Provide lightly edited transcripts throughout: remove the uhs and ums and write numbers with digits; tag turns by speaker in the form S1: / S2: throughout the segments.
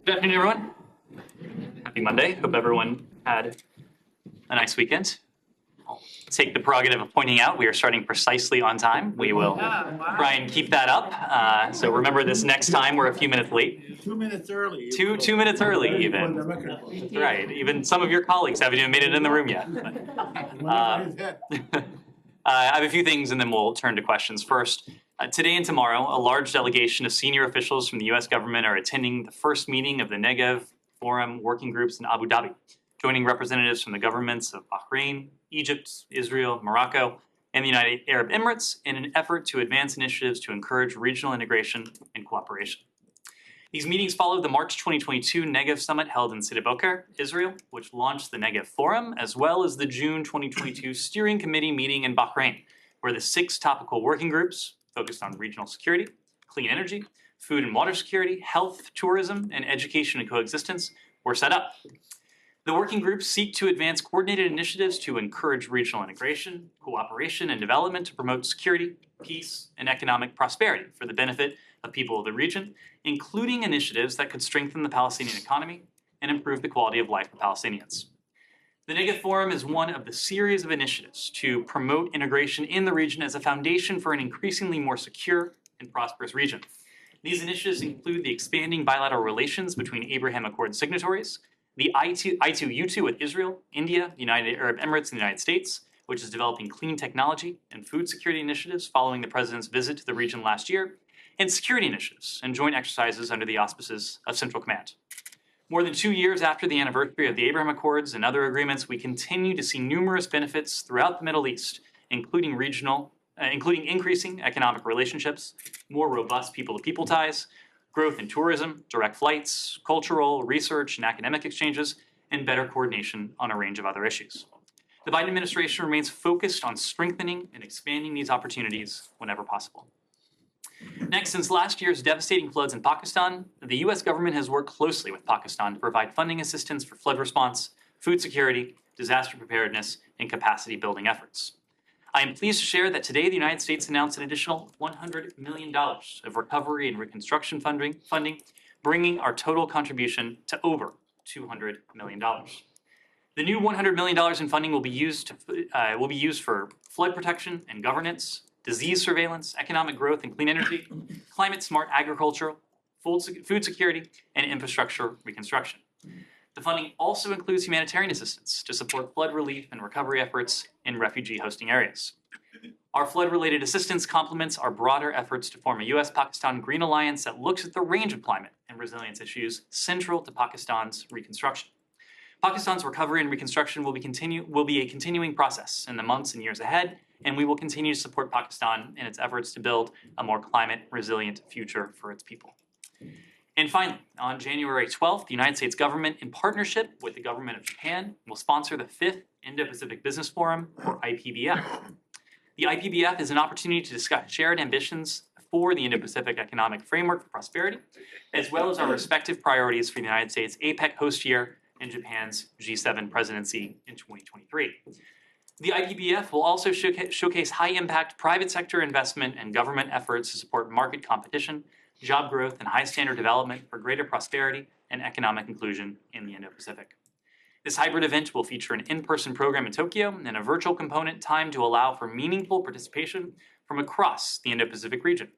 S1: Good afternoon, everyone. Happy Monday. Hope everyone had a nice weekend. I'll take the prerogative of pointing out we are starting precisely on time. We will try and keep that up. So remember this next time we're a few minutes late.
S2: 2 minutes early.
S1: Two minutes early, even. That's right. Even some of your colleagues haven't even made it in the room yet. I have a few things, and then we'll turn to questions. First, today and tomorrow, a large delegation of senior officials from the U.S. government are attending the first meeting of the Negev Forum working groups in Abu Dhabi, joining representatives from the governments of Bahrain, Egypt, Israel, Morocco, and the United Arab Emirates in an effort to advance initiatives to encourage regional integration and cooperation. These meetings followed the March 2022 Negev Summit held in Sidi Boker, Israel, which launched the Negev Forum, as well as the June 2022 Steering Committee meeting in Bahrain, where the 6 topical working groups focused on regional security, clean energy, food and water security, health, tourism, and education and coexistence were set up. The working groups seek to advance coordinated initiatives to encourage regional integration, cooperation, and development to promote security, peace, and economic prosperity for the benefit of people of the region, including initiatives that could strengthen the Palestinian economy and improve the quality of life for Palestinians. The Negev Forum is one of the series of initiatives to promote integration in the region as a foundation for an increasingly more secure and prosperous region. These initiatives include the expanding bilateral relations between Abraham Accord signatories, the I2U2 with Israel, India, the United Arab Emirates, and the United States, which is developing clean technology and food security initiatives following the president's visit to the region last year, and security initiatives and joint exercises under the auspices of Central Command. More than 2 years after the anniversary of the Abraham Accords and other agreements, we continue to see numerous benefits throughout the Middle East, including increasing economic relationships, more robust people-to-people ties, growth in tourism, direct flights, cultural, research, and academic exchanges, and better coordination on a range of other issues. The Biden administration remains focused on strengthening and expanding these opportunities whenever possible. Next, since last year's devastating floods in Pakistan, the U.S. government has worked closely with Pakistan to provide funding assistance for flood response, food security, disaster preparedness, and capacity building efforts. I am pleased to share that today the United States announced an additional $100 million of recovery and reconstruction funding, bringing our total contribution to over $200 million. The new $100 million in funding will be used for flood protection and governance, disease surveillance, economic growth and clean energy, climate-smart agriculture, food security, and infrastructure reconstruction. The funding also includes humanitarian assistance to support flood relief and recovery efforts in refugee hosting areas. Our flood-related assistance complements our broader efforts to form a U.S.-Pakistan Green Alliance that looks at the range of climate and resilience issues central to Pakistan's reconstruction. Pakistan's recovery and reconstruction will be a continuing process in the months and years ahead, and we will continue to support Pakistan in its efforts to build a more climate-resilient future for its people. And finally, on January 12th, the United States government, in partnership with the government of Japan, will sponsor the 5th Indo-Pacific Business Forum, or IPBF. The IPBF is an opportunity to discuss shared ambitions for the Indo-Pacific Economic Framework for Prosperity, as well as our respective priorities for the United States APEC host year and Japan's G7 presidency in 2023. The IPBF will also showcase high-impact private sector investment and government efforts to support market competition, job growth, and high-standard development for greater prosperity and economic inclusion in the Indo-Pacific. This hybrid event will feature an in-person program in Tokyo and a virtual component timed to allow for meaningful participation from across the Indo-Pacific region.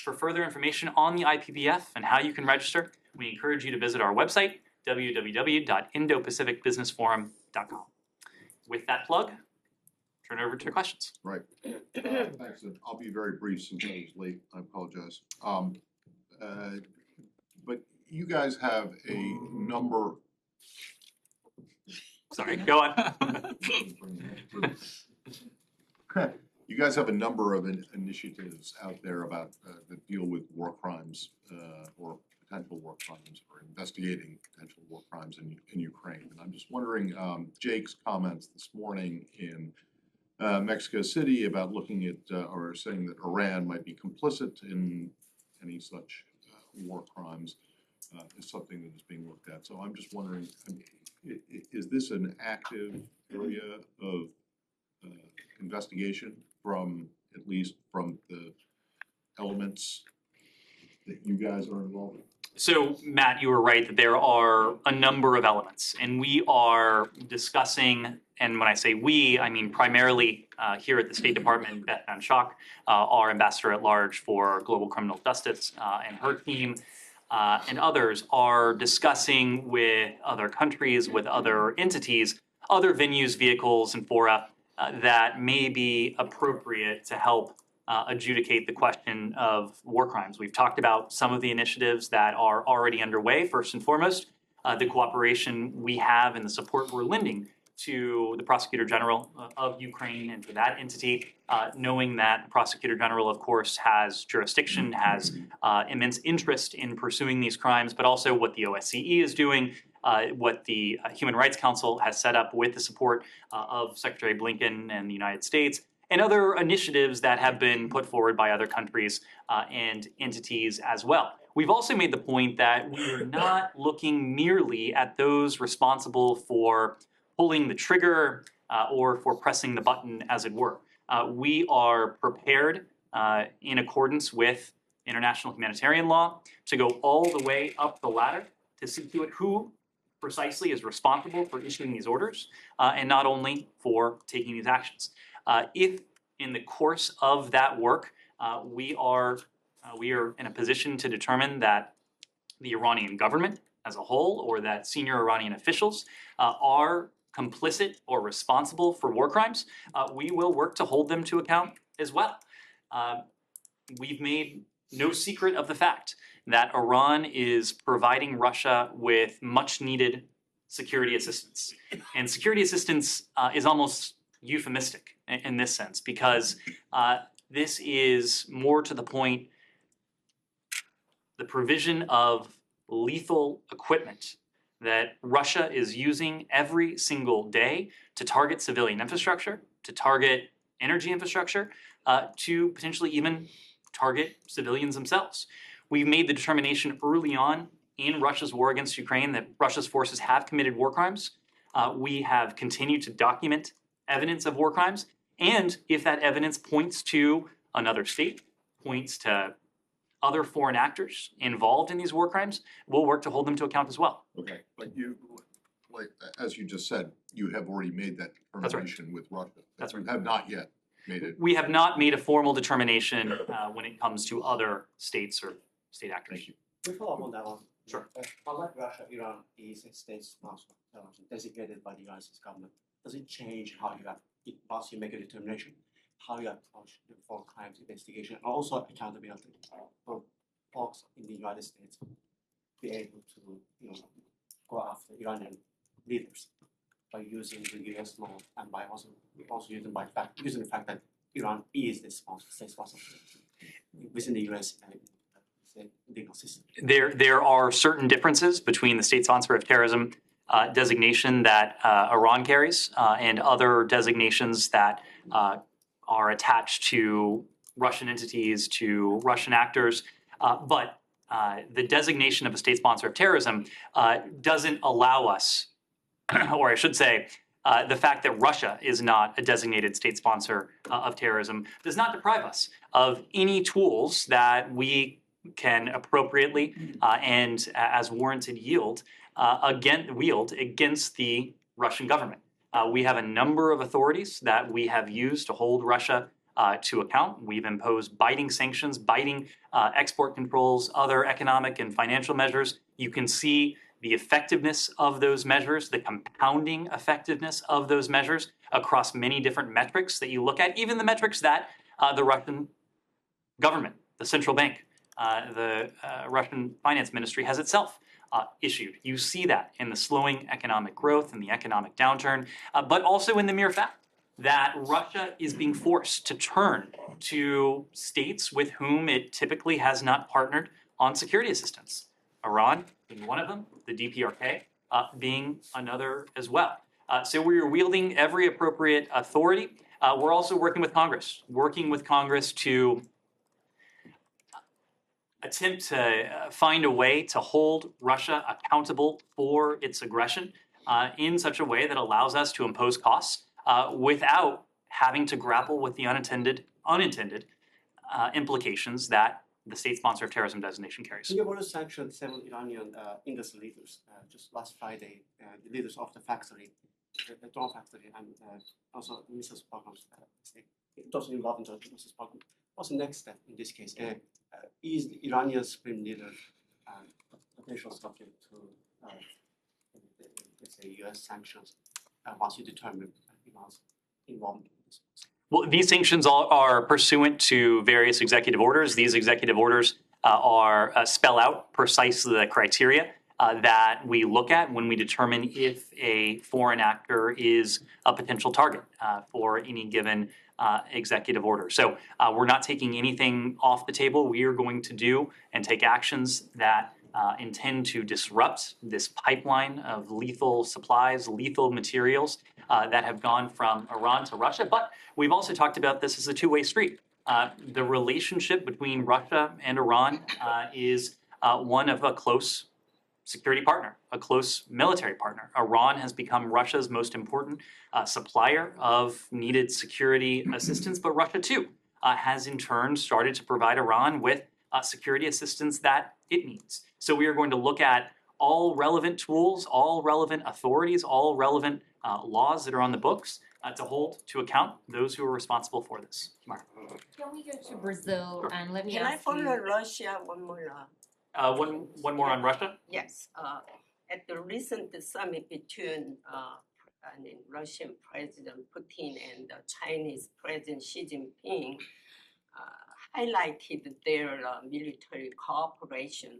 S1: For further information on the IPBF and how you can register, we encourage you to visit our website, www.indopacificbusinessforum.com. With that plug, turn it over to questions.
S3: Right. Thanks. I'll be very brief since I was late. I apologize. But you guys have a number.
S1: Sorry, go on.
S3: You guys have a number of initiatives out there about that deal with war crimes or potential war crimes or investigating potential war crimes in Ukraine. And I'm just wondering, Jake's comments this morning in Mexico City about looking at or saying that Iran might be complicit in any such war crimes is something that is being looked at. So I'm just wondering, is this an active area of investigation from, at least from the elements that you guys are involved in?
S1: So, Matt, you were right that there are a number of elements, and we are discussing, and when I say we, I mean primarily here at the State Department, Beth Van Schaak, our ambassador at large for global criminal justice, and her team, and others are discussing with other countries, with other entities, other venues, vehicles, and fora that may be appropriate to help adjudicate the question of war crimes. We've talked about some of the initiatives that are already underway. First and foremost, the cooperation we have and the support we're lending to the Prosecutor General of Ukraine and to that entity, knowing that the Prosecutor General, of course, has jurisdiction, has immense interest in pursuing these crimes, but also what the OSCE is doing, what the Human Rights Council has set up with the support of Secretary Blinken and the United States, and other initiatives that have been put forward by other countries and entities as well. We've also made the point that we are not looking merely at those responsible for pulling the trigger or for pressing the button, as it were. We are prepared in accordance with international humanitarian law to go all the way up the ladder to see to it who precisely is responsible for issuing these orders and not only for taking these actions. If in the course of that work we are in a position to determine that the Iranian government as a whole or that senior Iranian officials are complicit or responsible for war crimes, we will work to hold them to account as well. We've made no secret of the fact that Iran is providing Russia with much needed security assistance. And security assistance is almost euphemistic in this sense, because this is more to the point the provision of lethal equipment that Russia is using every single day to target civilian infrastructure, to target energy infrastructure, to potentially even target civilians themselves. We made the determination early on in Russia's war against Ukraine that Russia's forces have committed war crimes. We have continued to document evidence of war crimes, and if that evidence points to another state, points to other foreign actors involved in these war crimes, we'll work to hold them to account as well.
S3: Okay, but you, like, as you just said, you have already made that determination with Russia.
S1: That's right.
S3: You have not yet made it.
S1: We have not made a formal determination when it comes to other states or state actors.
S3: Thank you.
S2: We follow up on that one.
S1: Sure.
S2: Unlike Russia, Iran is a state-sponsored designated by the United States government. Does it change how you have, once you make a determination, how you approach the foreign crimes investigation and also accountability for folks in the United States be able to go after Iranian leaders by using the US law and by also using the fact that Iran is the state sponsor within the US legal system.
S1: There are certain differences between the state sponsor of terrorism designation that Iran carries and other designations that are attached to Russian entities, to Russian actors, but the designation of a state sponsor of terrorism doesn't allow us, or I should say, the fact that Russia is not a designated state sponsor of terrorism does not deprive us of any tools that we can appropriately and as warranted wield against the Russian government. We have a number of authorities that we have used to hold Russia to account. We've imposed biting sanctions, biting export controls, other economic and financial measures. You can see the effectiveness of those measures, the compounding effectiveness of those measures across many different metrics that you look at, even the metrics that the Russian government, the central bank, the Russian finance ministry has itself issued. You see that in the slowing economic growth and the economic downturn, but also in the mere fact that Russia is being forced to turn to states with whom it typically has not partnered on security assistance. Iran being one of them, the DPRK being another as well. So we are wielding every appropriate authority. We're also working with Congress to attempt to find a way to hold Russia accountable for its aggression in such a way that allows us to impose costs without having to grapple with the unintended implications that the state sponsor of terrorism designation carries.
S2: Singapore sanctioned several Iranian industry leaders just last Friday, the leaders of the factory, the drone factory, and also Mrs. Parkham's state. It also involved in Mrs. Parkham. What's the next step in this case? Is the Iranian supreme leader potential subject to, let's say, U.S. sanctions once you determine Iran's involvement in this?
S1: Well, these sanctions are pursuant to various executive orders. These executive orders spell out precisely the criteria that we look at when we determine if a foreign actor is a potential target for any given executive order. So we're not taking anything off the table. We are going to do and take actions that intend to disrupt this pipeline of lethal supplies, lethal materials that have gone from Iran to Russia. But we've also talked about this as a two-way street. The relationship between Russia and Iran is one of a close security partner, a close military partner. Iran has become Russia's most important supplier of needed security assistance, but Russia too has in turn started to provide Iran with security assistance that it needs. So we are going to look at all relevant tools, all relevant authorities, all relevant laws that are on the books to hold to account those who are responsible for this. Mark.
S4: Can we go to Brazil
S1: Sure.
S4: and let me
S5: Can I
S4: ask
S5: follow
S4: you?
S5: Russia one more?
S1: One more on Russia.
S5: Yes. At the recent summit between Russian President Putin and Chinese President Xi Jinping, highlighted their military cooperation.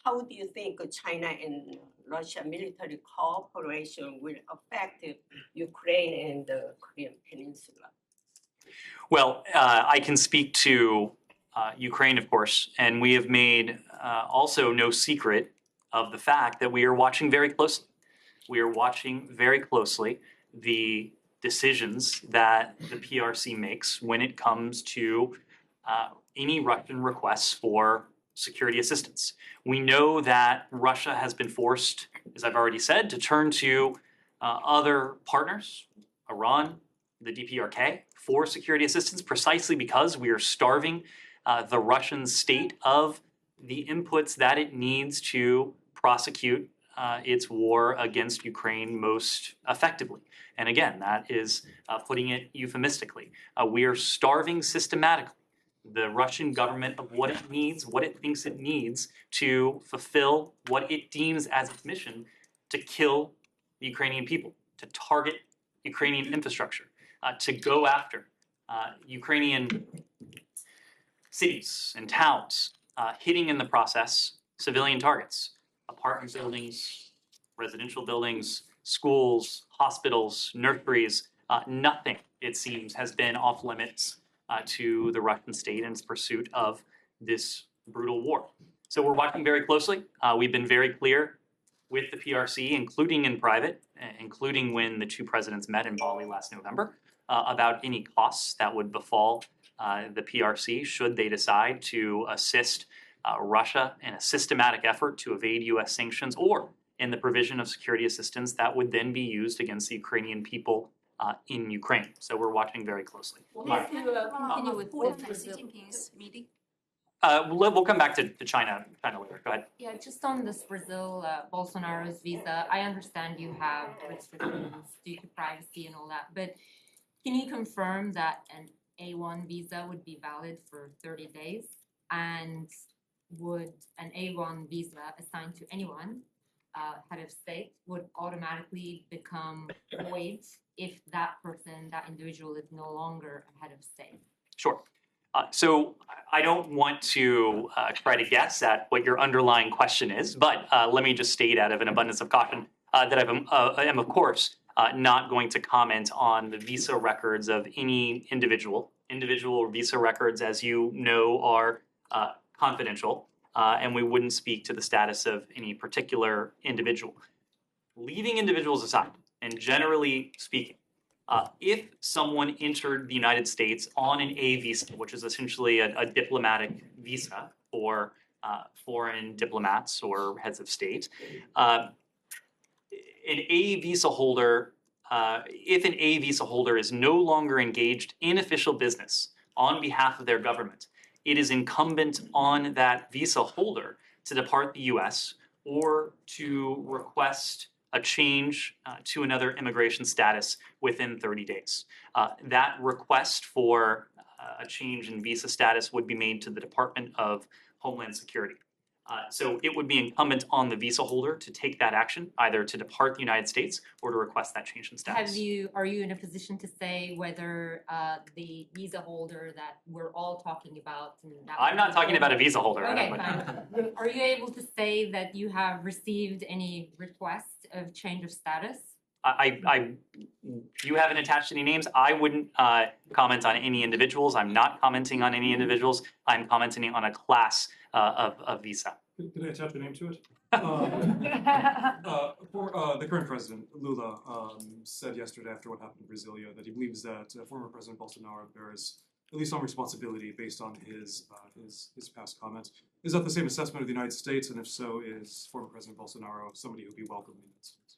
S5: How do you think China and Russia military cooperation will affect Ukraine and the Korean Peninsula?
S1: Well, I can speak to Ukraine, of course, and we have made also no secret of the fact that we are watching very closely. We are watching very closely the decisions that the PRC makes when it comes to any Russian requests for security assistance. We know that Russia has been forced, as I've already said, to turn to other partners, Iran, the DPRK, for security assistance precisely because we are starving the Russian state of the inputs that it needs to prosecute its war against Ukraine most effectively. And again, that is putting it euphemistically. We are starving systematically the Russian government of what it needs, what it thinks it needs to fulfill what it deems as its mission to kill the Ukrainian people, to target Ukrainian infrastructure, to go after Ukrainian cities and towns, hitting in the process civilian targets, apartment buildings, residential buildings, schools, hospitals, nurseries. Nothing, it seems, has been off limits to the Russian state in its pursuit of this brutal war. So we're watching very closely. We've been very clear with the PRC, including in private, including when the two presidents met in Bali last November, about any costs that would befall the PRC should they decide to assist Russia in a systematic effort to evade U.S. sanctions or in the provision of security assistance that would then be used against the Ukrainian people in Ukraine. So we're watching very closely.
S4: Let's continue with
S6: Xi
S4: Brazil.
S6: Jinping's meeting.
S1: We'll come back to China later. Go ahead.
S4: Yeah, just on this Brazil, Bolsonaro's visa, I understand you have restrictions due to privacy and all that, but can you confirm that an A1 visa would be valid for 30 days? And would an A1 visa assigned to anyone, head of state, would automatically become void if that person, that individual, is no longer a head of state?
S1: Sure. So I don't want to try to guess at what your underlying question is, but let me just state out of an abundance of caution that I am, of course, not going to comment on the visa records of any individual. Individual visa records, as you know, are confidential, and we wouldn't speak to the status of any particular individual. Leaving individuals aside, and generally speaking, if someone entered the United States on an A visa, which is essentially a diplomatic visa for foreign diplomats or heads of state, an A visa holder, if an A visa holder is no longer engaged in official business on behalf of their government, it is incumbent on that visa holder to depart the US or to request a change to another immigration status within 30 days. That request for a change in visa status would be made to the Department of Homeland Security. So it would be incumbent on the visa holder to take that action, either to depart the United States or to request that change in status.
S4: Are you in a position to say whether the visa holder that we're all talking about?
S1: I'm not talking about a visa holder.
S4: Okay, fine. Are you able to say that you have received any requests of change of status?
S1: You haven't attached any names. I wouldn't comment on any individuals. I'm not commenting on any individuals. I'm commenting on a class of visa.
S6: Can I attach a name to it? The current president, Lula, said yesterday after what happened in Brasilia that he believes that former President Bolsonaro bears at least some responsibility based on his past comments. Is that the same assessment of the United States? And if so, is former President Bolsonaro somebody who would be welcome in the United States?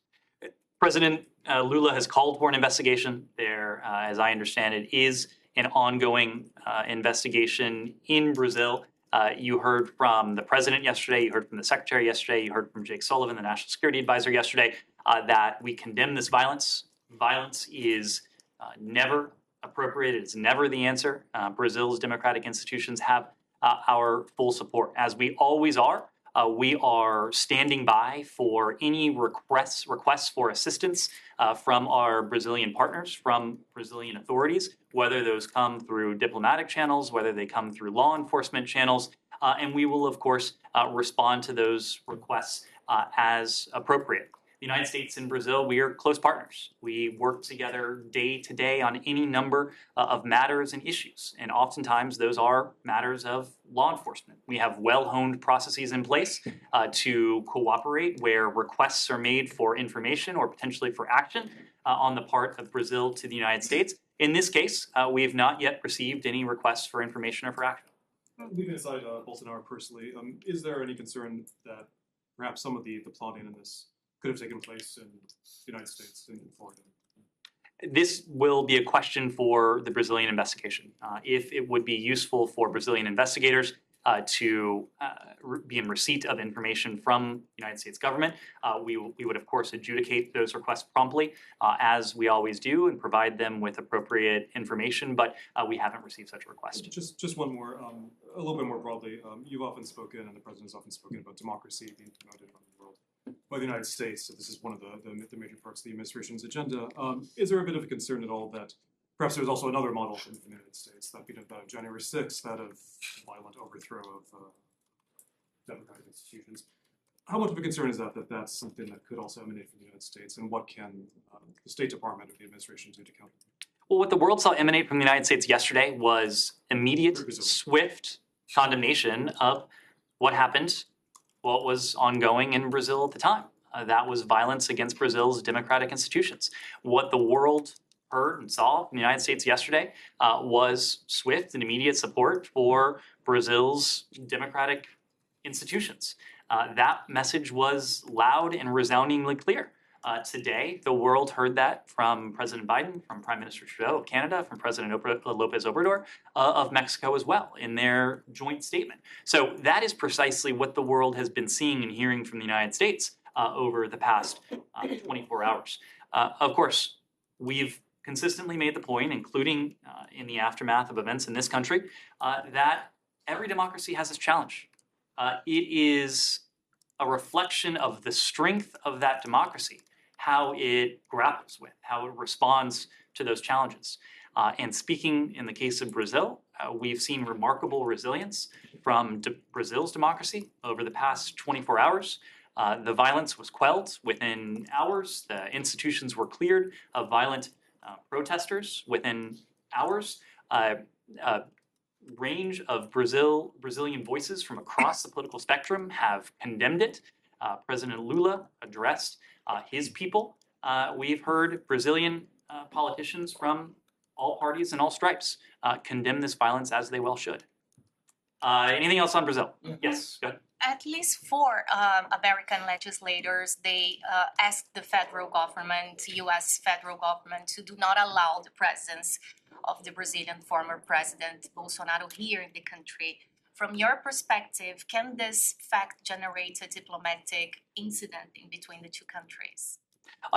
S1: President Lula has called for an investigation. There, as I understand it, is an ongoing investigation in Brazil. You heard from the president yesterday, you heard from the secretary yesterday, you heard from Jake Sullivan, the national security advisor yesterday, that we condemn this violence. Violence is never appropriate. It's never the answer. Brazil's democratic institutions have our full support, as we always are. We are standing by for any requests for assistance from our Brazilian partners, from Brazilian authorities, whether those come through diplomatic channels, whether they come through law enforcement channels, and we will, of course, respond to those requests as appropriate. The United States and Brazil, we are close partners. We work together day to day on any number of matters and issues, and oftentimes those are matters of law enforcement. We have well-honed processes in place to cooperate where requests are made for information or potentially for action on the part of Brazil to the United States. In this case, we have not yet received any requests for information or for action.
S6: Leaving aside Bolsonaro personally, is there any concern that perhaps some of the plotting in this could have taken place in the United States, in Florida?
S1: This will be a question for the Brazilian investigation. If it would be useful for Brazilian investigators to be in receipt of information from the United States government, we would, of course, adjudicate those requests promptly, as we always do, and provide them with appropriate information, but we haven't received such a request.
S6: Just one more, a little bit more broadly. You've often spoken, and the president has often spoken about democracy being promoted around the world by the United States. So this is one of the major parts of the administration's agenda. Is there a bit of a concern at all that perhaps there's also another model from the United States, that being of January 6th, that of violent overthrow of democratic institutions? How much of a concern is that that's something that could also emanate from the United States, and what can the State Department of the administration do to counter that?
S1: Well, what the world saw emanate from the United States yesterday was immediate, swift condemnation of what happened, what was ongoing in Brazil at the time. That was violence against Brazil's democratic institutions. What the world heard and saw in the United States yesterday was swift and immediate support for Brazil's democratic institutions. That message was loud and resoundingly clear. Today, the world heard that from President Biden, from Prime Minister Trudeau of Canada, from President Lopez Obrador of Mexico as well, in their joint statement. So that is precisely what the world has been seeing and hearing from the United States over the past 24 hours. Of course, we've consistently made the point, including in the aftermath of events in this country, that every democracy has its challenge. It is a reflection of the strength of that democracy, how it grapples with, how it responds to those challenges. And speaking in the case of Brazil, we've seen remarkable resilience from Brazil's democracy over the past 24 hours. The violence was quelled within hours. The institutions were cleared of violent protesters within hours. Range of Brazilian voices from across the political spectrum have condemned it. President Lula addressed his people. We've heard Brazilian politicians from all parties and all stripes condemn this violence, as they well should. Anything else on Brazil? Yes, go ahead.
S7: at least four American legislators, they asked the federal government, U.S. federal government, to do not allow the presence of the Brazilian former president Bolsonaro here in the country. From your perspective, can this fact generate a diplomatic incident in between the two countries?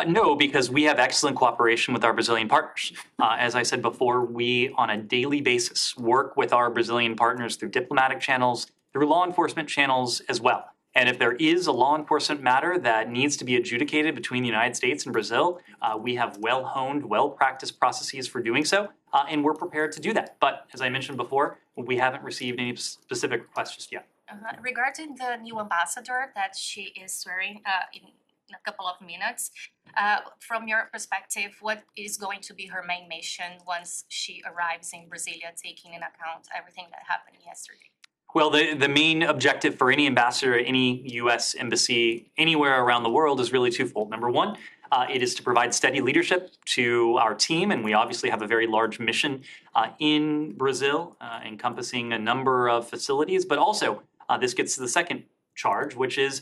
S1: No, because we have excellent cooperation with our Brazilian partners. As I said before, we on a daily basis work with our Brazilian partners through diplomatic channels, through law enforcement channels as well. And if there is a law enforcement matter that needs to be adjudicated between the United States and Brazil, we have well-honed, well-practiced processes for doing so, and we're prepared to do that. But as I mentioned before, we haven't received any specific requests just yet.
S7: Regarding the new ambassador that she is swearing in a couple of minutes, from your perspective, what is going to be her main mission once she arrives in Brasilia, taking into account everything that happened yesterday?
S1: Well, the main objective for any ambassador at any U.S. embassy anywhere around the world is really twofold. Number one, it is to provide steady leadership to our team, and we obviously have a very large mission in Brazil, encompassing a number of facilities. But also, this gets to the second charge, which is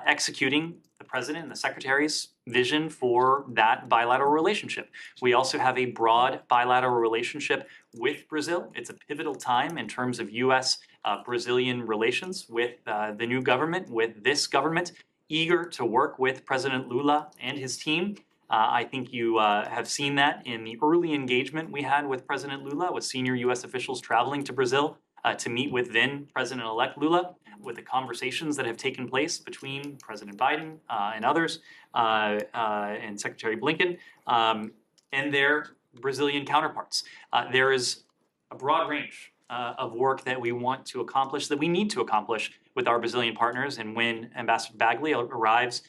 S1: executing the president and the secretary's vision for that bilateral relationship. We also have a broad bilateral relationship with Brazil. It's a pivotal time in terms of U.S. Brazilian relations with the new government, with this government, eager to work with President Lula and his team. I think you have seen that in the early engagement we had with President Lula, with senior U.S. officials traveling to Brazil to meet with then President-elect Lula, with the conversations that have taken place between President Biden and others, and Secretary Blinken, and their Brazilian counterparts. There is a broad range of work that we want to accomplish, that we need to accomplish with our Brazilian partners. And when Ambassador Bagley arrives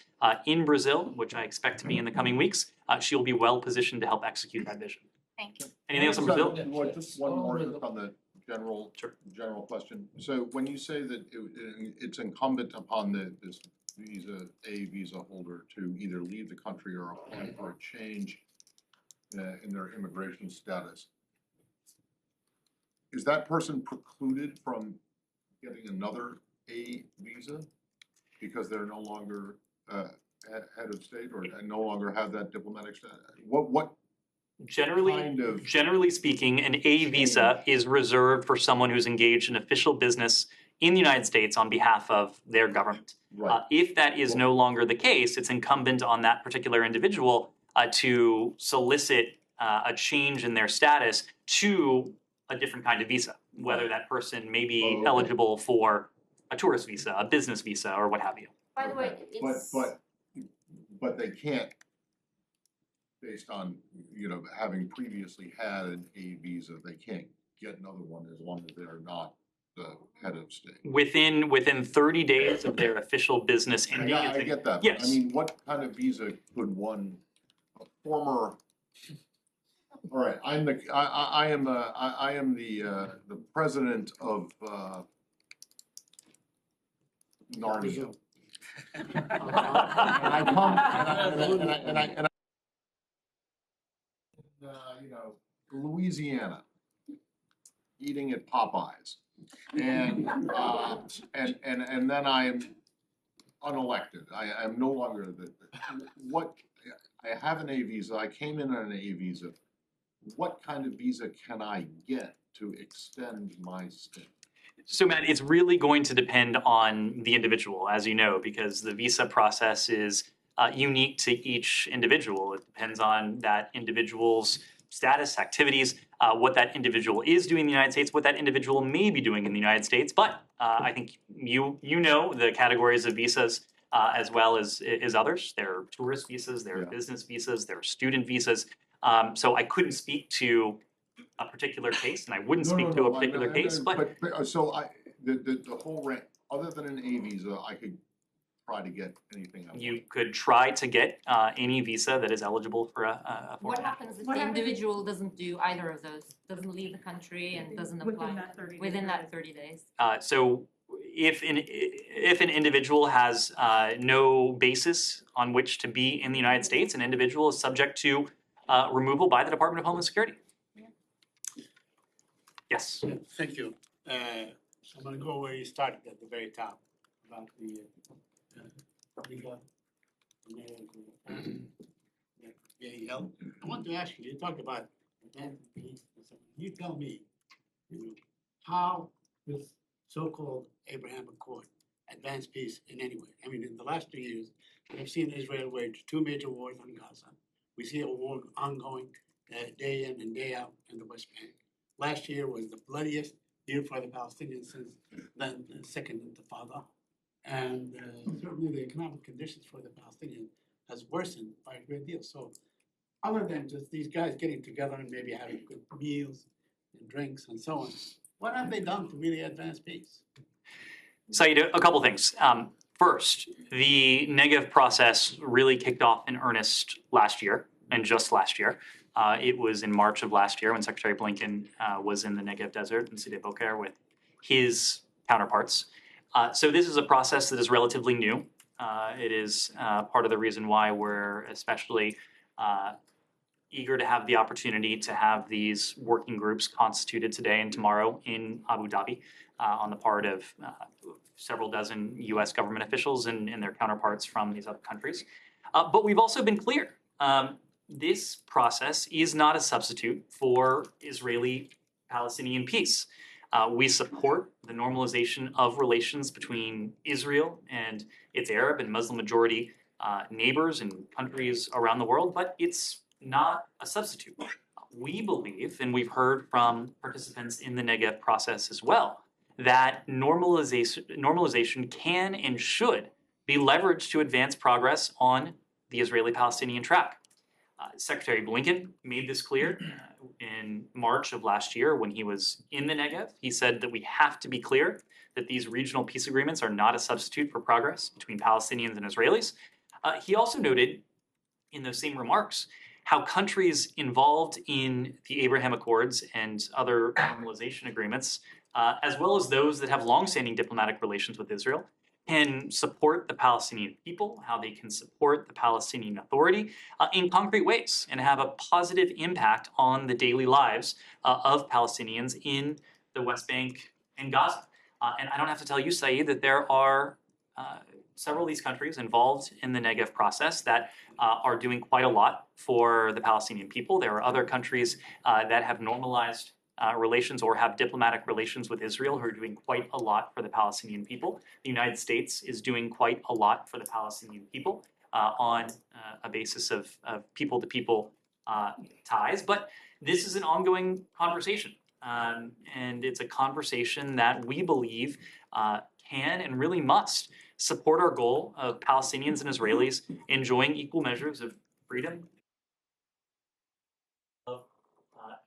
S1: in Brazil, which I expect to be in the coming weeks, she'll be well positioned to help execute that vision.
S7: Thank you.
S1: Anything else on Brazil?
S3: Just one more on the general question. So when you say that it's incumbent upon this visa holder to either leave the country or apply for a change in their immigration status, is that person precluded from getting another A visa because they're no longer head of state or no longer have that diplomatic status? What
S1: Generally speaking, an A visa is reserved for someone who's engaged in official business in the United States on behalf of their government.
S3: Right.
S1: If that is no longer the case, it's incumbent on that particular individual to solicit a change in their status to a different kind of visa, whether that person may be eligible for a tourist visa, a business visa, or what have you.
S4: By the way, it's.
S3: But they can't, based on, having previously had an A visa, they can't get another one as long as they're not the head of state.
S1: Within 30 days of their official business ending.
S3: I get that.
S1: Yes.
S3: I mean, what kind of visa could one, a former, all right, I am the president of Narnia. And I come Louisiana, eating at Popeyes, and then I'm unelected. I'm no longer I have an A visa. I came in on an A visa. What kind of visa can I get to extend my stay?
S1: So, Matt, it's really going to depend on the individual, as you know, because the visa process is unique to each individual. It depends on that individual's status, activities, what that individual is doing in the United States, what that individual may be doing in the United States. But I think you know the categories of visas as well as others. There are tourist visas, there are business visas, there are student visas. So I couldn't speak to a particular case, and I wouldn't speak to a particular case. But
S3: so the whole range, other than an A visa, I could try to get anything else.
S1: You could try to get any visa that is eligible for a
S4: What
S1: foreign.
S4: happens if the individual doesn't do either of those, doesn't leave the country and doesn't apply within that 30 days?
S1: So if an individual has no basis on which to be in the United States, an individual is subject to removal by the Department of Homeland Security. Yes.
S8: Thank you. So I'm going to go where you started at the very top. about the legal AEL. I want to ask you, you talked about advanced peace. You tell me, how this so-called Abraham Accord advanced peace in any way. I mean, in the last 2 years, we've seen Israel wage 2 major wars on Gaza. We see a war ongoing day in and day out in the West Bank. Last year was the bloodiest year for the Palestinians since the Second Intifada. And certainly the economic conditions for the Palestinians has worsened by a great deal. So other than just these guys getting together and maybe having good meals and drinks and so on, what have they done to really advance peace?
S1: So you do a couple things. First, the Negev process really kicked off in earnest last year, and just last year. It was in March of last year when Secretary Blinken was in the Negev desert in Sde Boker with his counterparts. So this is a process that is relatively new. It is part of the reason why we're especially eager to have the opportunity to have these working groups constituted today and tomorrow in Abu Dhabi on the part of several dozen U.S. government officials and their counterparts from these other countries. But we've also been clear. This process is not a substitute for Israeli-Palestinian peace. We support the normalization of relations between Israel and its Arab and Muslim majority neighbors and countries around the world, but it's not a substitute. We believe, and we've heard from participants in the Negev process as well, that normalization can and should be leveraged to advance progress on the Israeli-Palestinian track. Secretary Blinken made this clear in March of last year when he was in the Negev. He said that we have to be clear that these regional peace agreements are not a substitute for progress between Palestinians and Israelis. He also noted in those same remarks how countries involved in the Abraham Accords and other normalization agreements, as well as those that have longstanding diplomatic relations with Israel, can support the Palestinian people, how they can support the Palestinian Authority in concrete ways and have a positive impact on the daily lives of Palestinians in the West Bank and Gaza. And I don't have to tell you, Saeed, that there are several of these countries involved in the Negev process that are doing quite a lot for the Palestinian people. There are other countries that have normalized relations or have diplomatic relations with Israel who are doing quite a lot for the Palestinian people. The United States is doing quite a lot for the Palestinian people on a basis of people-to-people ties. But this is an ongoing conversation. And it's a conversation that we believe can and really must support our goal of Palestinians and Israelis enjoying equal measures of freedom, of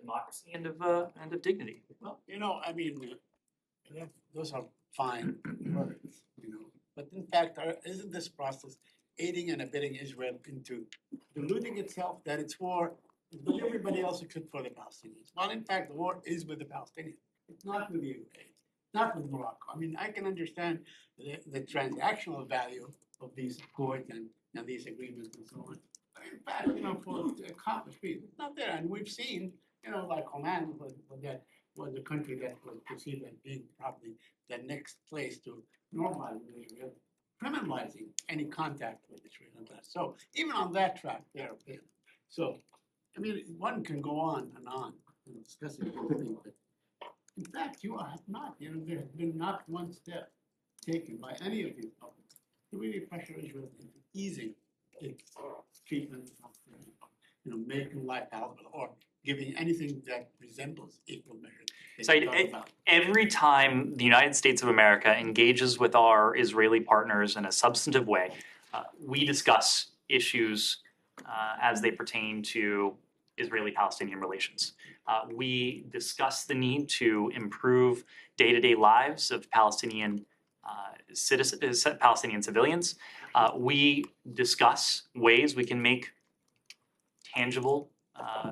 S1: democracy, and of dignity.
S8: Well, I mean, those are fine words, But in fact, isn't this process aiding and abetting Israel into deluding itself that it's war with everybody else except for the Palestinians? Well, in fact, the war is with the Palestinians. It's not with the UK. It's not with Morocco. I mean, I can understand the transactional value of these accords and these agreements and so on. But in fact, for the accomplished peace, it's not there. And we've seen, like Oman was a country that was perceived as being probably the next place to normalize Israel, criminalizing any contact with Israel and that. So even on that track, they're okay. So, I mean, one can go on and discussing these things, but in fact, you have not. There has been not one step taken by any of these publics to really pressure Israel into easing its treatment of, making life palatable or giving anything that resembles equal measure.
S1: So every time the United States of America engages with our Israeli partners in a substantive way, we discuss issues as they pertain to Israeli-Palestinian relations. We discuss the need to improve day-to-day lives of Palestinian Palestinian civilians. We discuss ways we can make tangible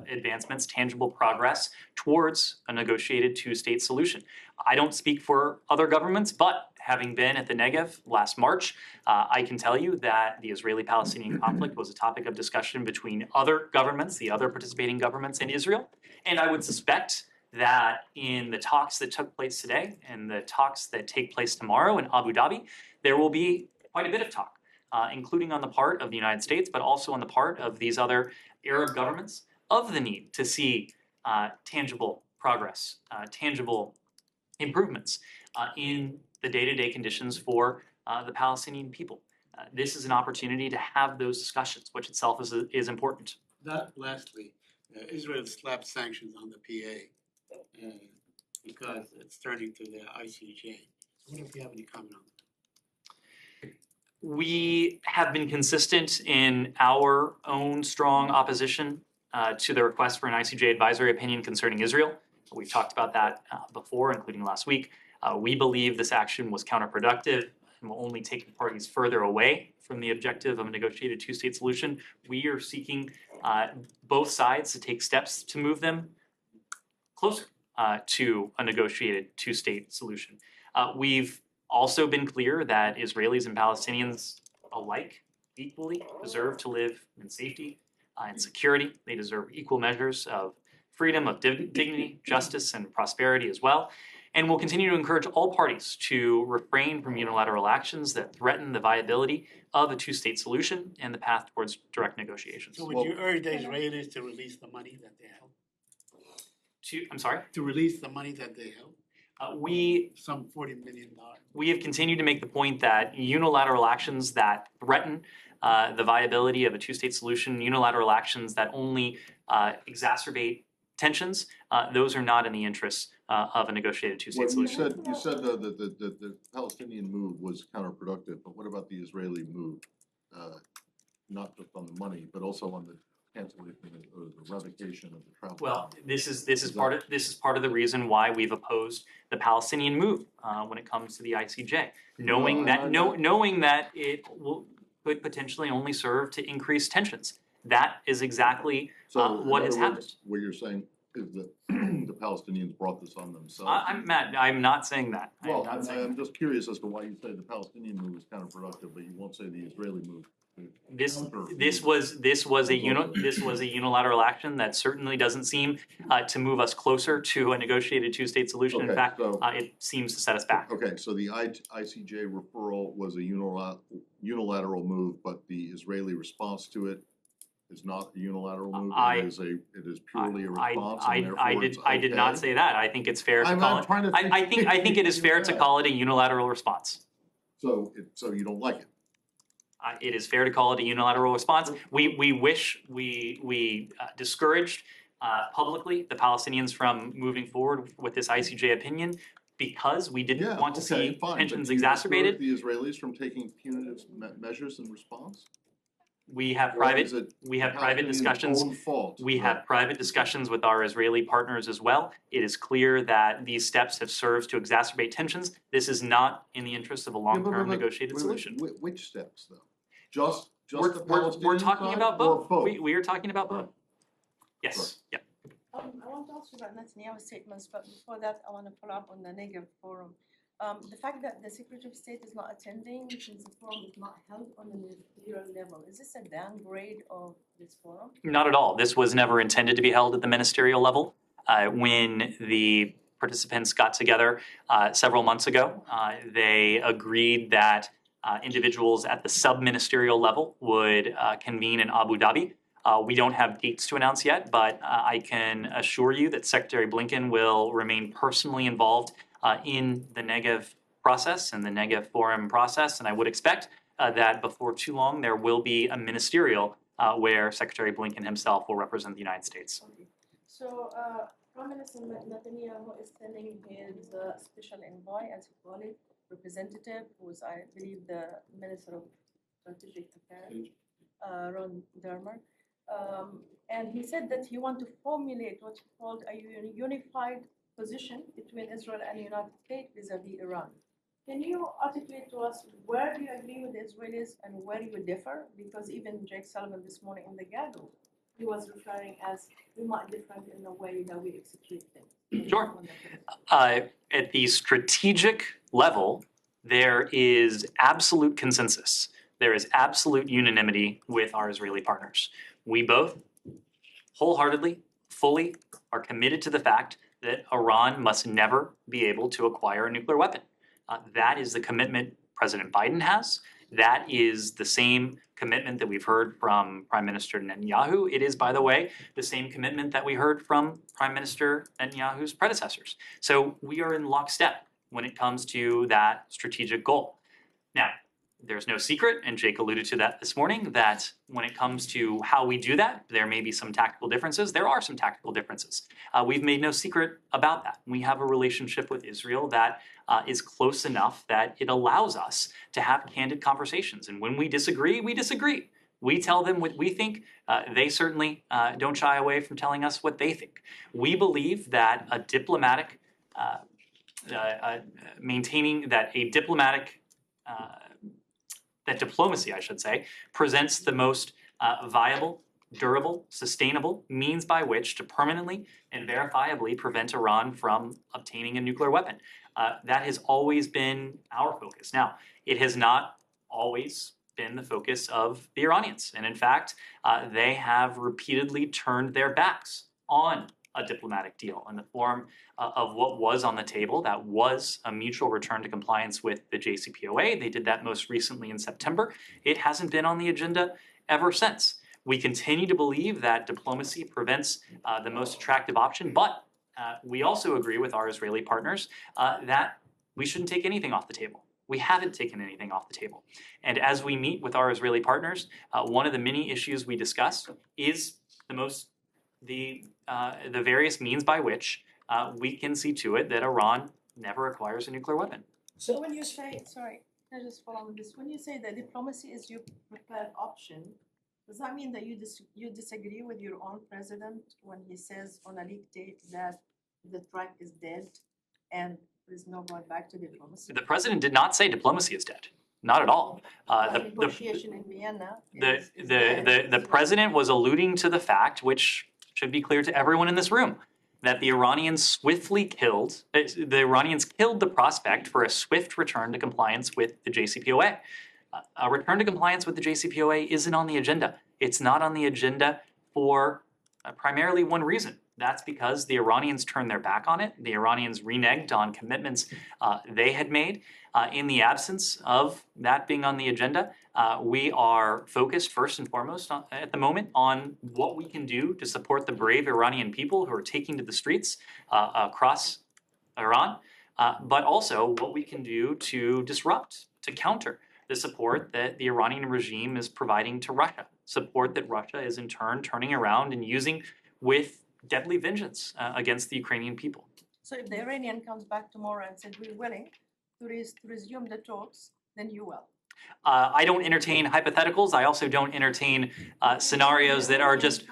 S1: advancements, tangible progress towards a negotiated two-state solution. I don't speak for other governments, but having been at the Negev last March, I can tell you that the Israeli-Palestinian conflict was a topic of discussion between other governments, the other participating governments in Israel, and I would suspect that in the talks that took place today and the talks that take place tomorrow in Abu Dhabi, there will be quite a bit of talk, including on the part of the United States, but also on the part of these other Arab governments, of the need to see tangible progress, tangible improvements in the day-to-day conditions for the Palestinian people. This is an opportunity to have those discussions, which itself is important.
S8: That lastly, Israel slapped sanctions on the PA because it's turning to the ICJ. I wonder if you have any comment on that.
S1: We have been consistent in our own strong opposition to the request for an ICJ advisory opinion concerning Israel. We've talked about that before, including last week. We believe this action was counterproductive and will only take the parties further away from the objective of a negotiated two-state solution. We are seeking both sides to take steps to move them closer to a negotiated two-state solution. We've also been clear that Israelis and Palestinians alike equally deserve to live in safety and security. They deserve equal measures of freedom, of dignity, justice, and prosperity as well. And we'll continue to encourage all parties to refrain from unilateral actions that threaten the viability of a two-state solution and the path towards direct negotiations.
S8: So would you urge the Israelis to release the money that they held?
S1: I'm sorry?
S8: To release the money that they held? Some $40 million.
S1: We have continued to make the point that unilateral actions that threaten the viability of a two-state solution, unilateral actions that only exacerbate tensions, those are not in the interests of a negotiated two-state solution.
S3: You said that the Palestinian move was counterproductive, but what about the Israeli move? Not just on the money, but also on the cancellation or the revocation of the travel.
S1: Well, this is part of the reason why we've opposed the Palestinian move when it comes to the ICJ, knowing that it could potentially only serve to increase tensions. That is exactly what has happened.
S3: What you're saying is that the Palestinians brought this on themselves.
S1: Matt, I'm not saying that.
S3: Well, I'm just curious as to why you say the Palestinian move was counterproductive, but you won't say the Israeli move.
S1: This was a unilateral action that certainly doesn't seem to move us closer to a negotiated two-state solution. In fact, it seems to set us back.
S3: Okay, so the ICJ referral was a unilateral move, but the Israeli response to it is not a unilateral move. It is purely a response.
S1: I did not say that. I think it's fair to call it. I think it is fair to call it a unilateral response.
S3: So you don't like it.
S1: It is fair to call it a unilateral response. We discouraged publicly the Palestinians from moving forward with this ICJ opinion because we didn't want to see tensions exacerbated.
S3: The Israelis from taking punitive measures in response.
S1: We have private discussions. We have private discussions with our Israeli partners as well. It is clear that these steps have served to exacerbate tensions. This is not in the interest of a long-term negotiated solution.
S3: Which steps, though? Just
S1: we're talking about both. We are talking about both. Yes.
S3: Sure.
S1: Yeah.
S9: I want to ask you about Netanyahu's statements, but before that, I want to follow up on the Negev forum. The fact that the Secretary of State is not attending, which means the forum is not held on the ministerial level, is this a downgrade of this forum?
S1: Not at all. This was never intended to be held at the ministerial level. When the participants got together several months ago, they agreed that individuals at the sub-ministerial level would convene in Abu Dhabi. We don't have dates to announce yet, but I can assure you that Secretary Blinken will remain personally involved in the Negev process and the Negev Forum process, and I would expect that before too long there will be a ministerial where Secretary Blinken himself will represent the United States.
S9: Okay. So Prime Minister Netanyahu is sending his special envoy, as he called it, representative, who is, I believe, the Minister of Strategic Affairs, Ron Dermer. And he said that he wants to formulate what he called a unified position between Israel and the United States vis-a-vis Iran. Can you articulate to us where do you agree with the Israelis and where you differ? Because even Jake Sullivan this morning in the Gado, he was referring as we might differ in the way that we execute things.
S1: Sure. At the strategic level, there is absolute consensus. There is absolute unanimity with our Israeli partners. We both wholeheartedly, fully are committed to the fact that Iran must never be able to acquire a nuclear weapon. That is the commitment President Biden has. That is the same commitment that we've heard from Prime Minister Netanyahu. It is, by the way, the same commitment that we heard from Prime Minister Netanyahu's predecessors. So we are in lockstep when it comes to that strategic goal. Now, there's no secret, and Jake alluded to that this morning, that when it comes to how we do that, there may be some tactical differences. There are some tactical differences. We've made no secret about that. We have a relationship with Israel that is close enough that it allows us to have candid conversations. And when we disagree, we disagree. We tell them what we think. They certainly don't shy away from telling us what they think. We believe that a diplomatic, maintaining that a diplomatic that diplomacy, I should say, presents the most viable, durable, sustainable means by which to permanently and verifiably prevent Iran from obtaining a nuclear weapon. That has always been our focus. Now, it has not always been the focus of the Iranians. And in fact, they have repeatedly turned their backs on a diplomatic deal in the form of what was on the table. That was a mutual return to compliance with the JCPOA. They did that most recently in September. It hasn't been on the agenda ever since. We continue to believe that diplomacy prevents the most attractive option, but we also agree with our Israeli partners that we shouldn't take anything off the table. We haven't taken anything off the table. And as we meet with our Israeli partners, one of the many issues we discuss is the various means by which we can see to it that Iran never acquires a nuclear weapon.
S9: So when you say, sorry, can I just follow on this? When you say that diplomacy is your preferred option, does that mean that you disagree with your own president when he says on a leaked date that the track is dead and there's no going back to diplomacy?
S1: The president did not say diplomacy is dead. Not at all.
S9: The negotiation in Vienna is dead.
S1: The president was alluding to the fact, which should be clear to everyone in this room, that the Iranians killed the prospect for a swift return to compliance with the JCPOA. A return to compliance with the JCPOA isn't on the agenda. It's not on the agenda for primarily one reason. That's because the Iranians turned their back on it. The Iranians reneged on commitments they had made. In the absence of that being on the agenda, we are focused first and foremost at the moment on what we can do to support the brave Iranian people who are taking to the streets across Iran, but also what we can do to disrupt, to counter the support that the Iranian regime is providing to Russia, support that Russia is in turn turning around and using with deadly vengeance against the Ukrainian people.
S9: So if the Iranian comes back tomorrow and says we're willing to resume the talks, then you will.
S1: I don't entertain hypotheticals. I also don't entertain scenarios that are just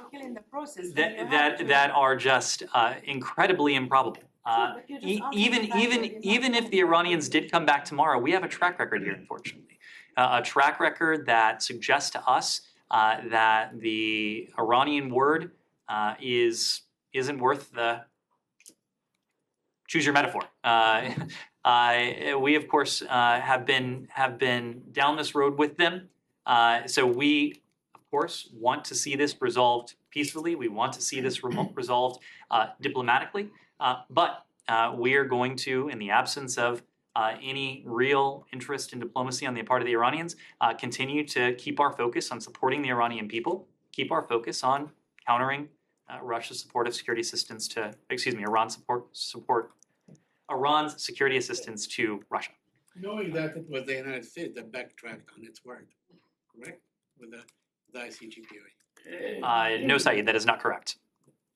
S1: that are just incredibly improbable. Even if the Iranians did come back tomorrow, we have a track record here, unfortunately, a track record that suggests to us that the Iranian word isn't worth the. Choose your metaphor. We of course have been down this road with them. So we of course want to see this resolved peacefully. We want to see this resolved diplomatically. But we are going to, in the absence of any real interest in diplomacy on the part of the Iranians, continue to keep our focus on supporting the Iranian people, keep our focus on countering Russia's support of security assistance to, Iran's security assistance to Russia.
S8: Knowing that it was the United States that backtracked on its word, correct? With the ICGPOA.
S1: No, Saeed, that is not correct.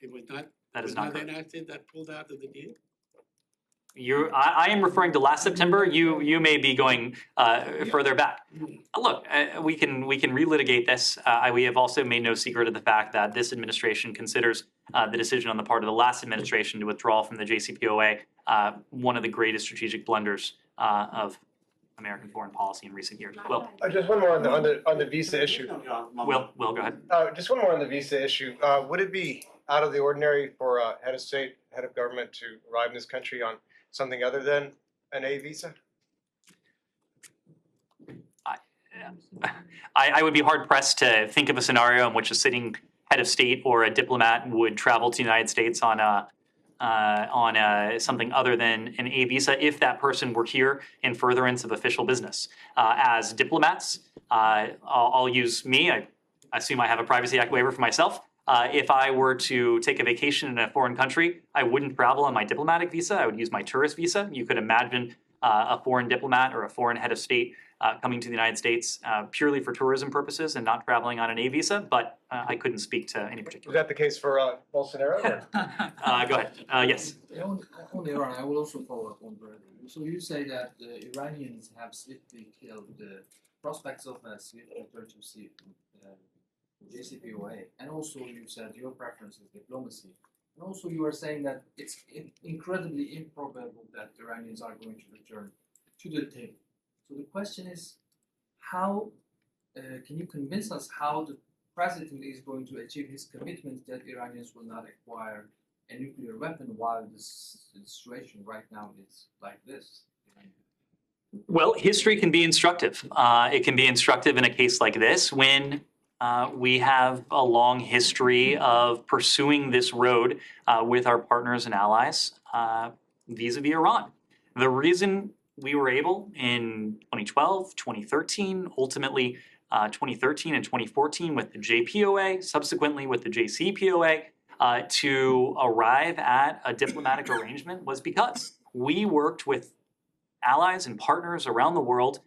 S8: It was not.
S1: That is
S8: not
S1: not
S8: the
S1: correct.
S8: United States that pulled out of the deal.
S1: I am referring to last September. You may be going further back. Look, we can relitigate this. We have also made no secret of the fact that this administration considers the decision on the part of the last administration to withdraw from the JCPOA one of the greatest strategic blunders of American foreign policy in recent years. Well,
S10: Just one more on the visa issue.
S1: Will, go ahead.
S10: Just one more on the visa issue. Would it be out of the ordinary for a head of state, head of government to arrive in this country on something other than an A visa?
S1: I would be hard pressed to think of a scenario in which a sitting head of state or a diplomat would travel to the United States on on something other than an A visa if that person were here in furtherance of official business. As diplomats, I'll use me. I assume I have a Privacy Act waiver for myself. If I were to take a vacation in a foreign country, I wouldn't travel on my diplomatic visa. I would use my tourist visa. You could imagine a foreign diplomat or a foreign head of state coming to the United States purely for tourism purposes and not traveling on an A visa, but I couldn't speak to any
S10: Was
S1: particular.
S10: that the case for Bolsonaro? Or?
S1: Go ahead. Yes.
S11: On Iran, I will also follow up on Brazil. So you say that the Iranians have swiftly killed the prospects of a swift return to JCPOA, and also you said your preference is diplomacy. And also you are saying that it's incredibly improbable that the Iranians are going to return to the table. So the question is, how can you convince us how the president is going to achieve his commitment that Iranians will not acquire a nuclear weapon while the situation right now is like this?
S1: Well, history can be instructive. It can be instructive in a case like this when we have a long history of pursuing this road with our partners and allies vis-a-vis Iran. The reason we were able in 2012, 2013, ultimately 2013 and 2014 with the JPOA, subsequently with the JCPOA, to arrive at a diplomatic arrangement was because we worked with allies and partners around the world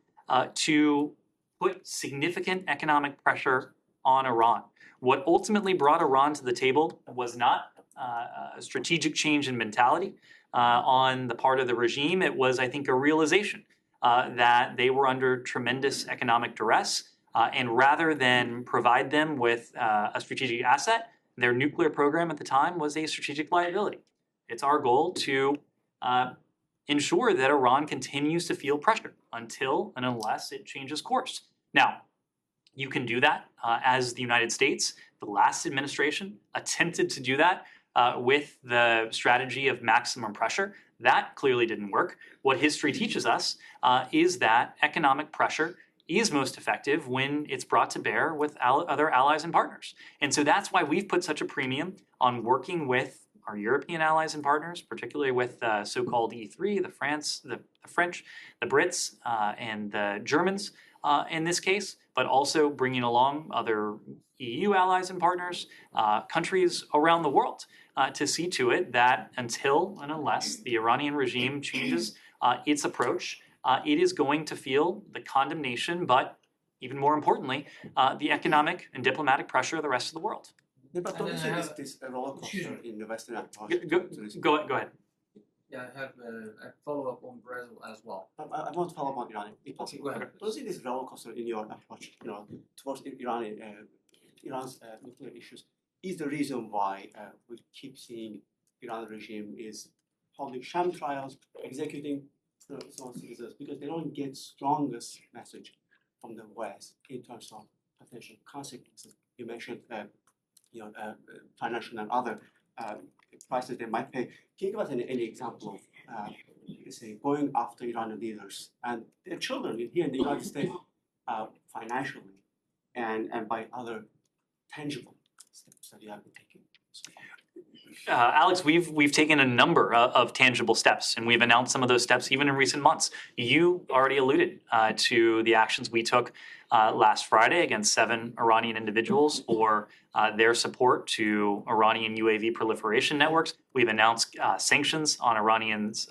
S1: to put significant economic pressure on Iran. What ultimately brought Iran to the table was not a strategic change in mentality on the part of the regime. It was, I think, a realization that they were under tremendous economic duress, and rather than provide them with a strategic asset, their nuclear program at the time was a strategic liability. It's our goal to ensure that Iran continues to feel pressure until and unless it changes course. Now, you can do that as the United States. The last administration attempted to do that with the strategy of maximum pressure. That clearly didn't work. What history teaches us is that economic pressure is most effective when it's brought to bear with other allies and partners. And so that's why we've put such a premium on working with our European allies and partners, particularly with so-called E3, the French, the Brits, and the Germans in this case, but also bringing along other EU allies and partners, countries around the world, to see to it that until and unless the Iranian regime changes its approach, it is going to feel the condemnation, but even more importantly, the economic and diplomatic pressure of the rest of the world.
S2: Yeah, but don't you
S11: And
S2: think
S11: I
S2: this,
S11: have-
S2: this roller coaster in the Western approach?
S1: Go ahead.
S11: Yeah, I have a follow-up on Brazil as well.
S2: I want to follow up on Iran, if possible.
S11: Go ahead.
S2: Don't you see this roller coaster in your approach, towards Iran's nuclear issues is the reason why we keep seeing Iran regime is holding sham trials, executing some citizens because they don't get strongest message from the West in terms of potential consequences. You mentioned, financial and other prices they might pay. Can you give us any example of, say, going after Iranian leaders and their children here in the United States financially and by other tangible steps that you have been taking so far?
S1: Alex, we've taken a number of tangible steps, and we've announced some of those steps even in recent months. You already alluded to the actions we took last Friday against 7 Iranian individuals for their support to Iranian UAV proliferation networks. We've announced sanctions on Iran's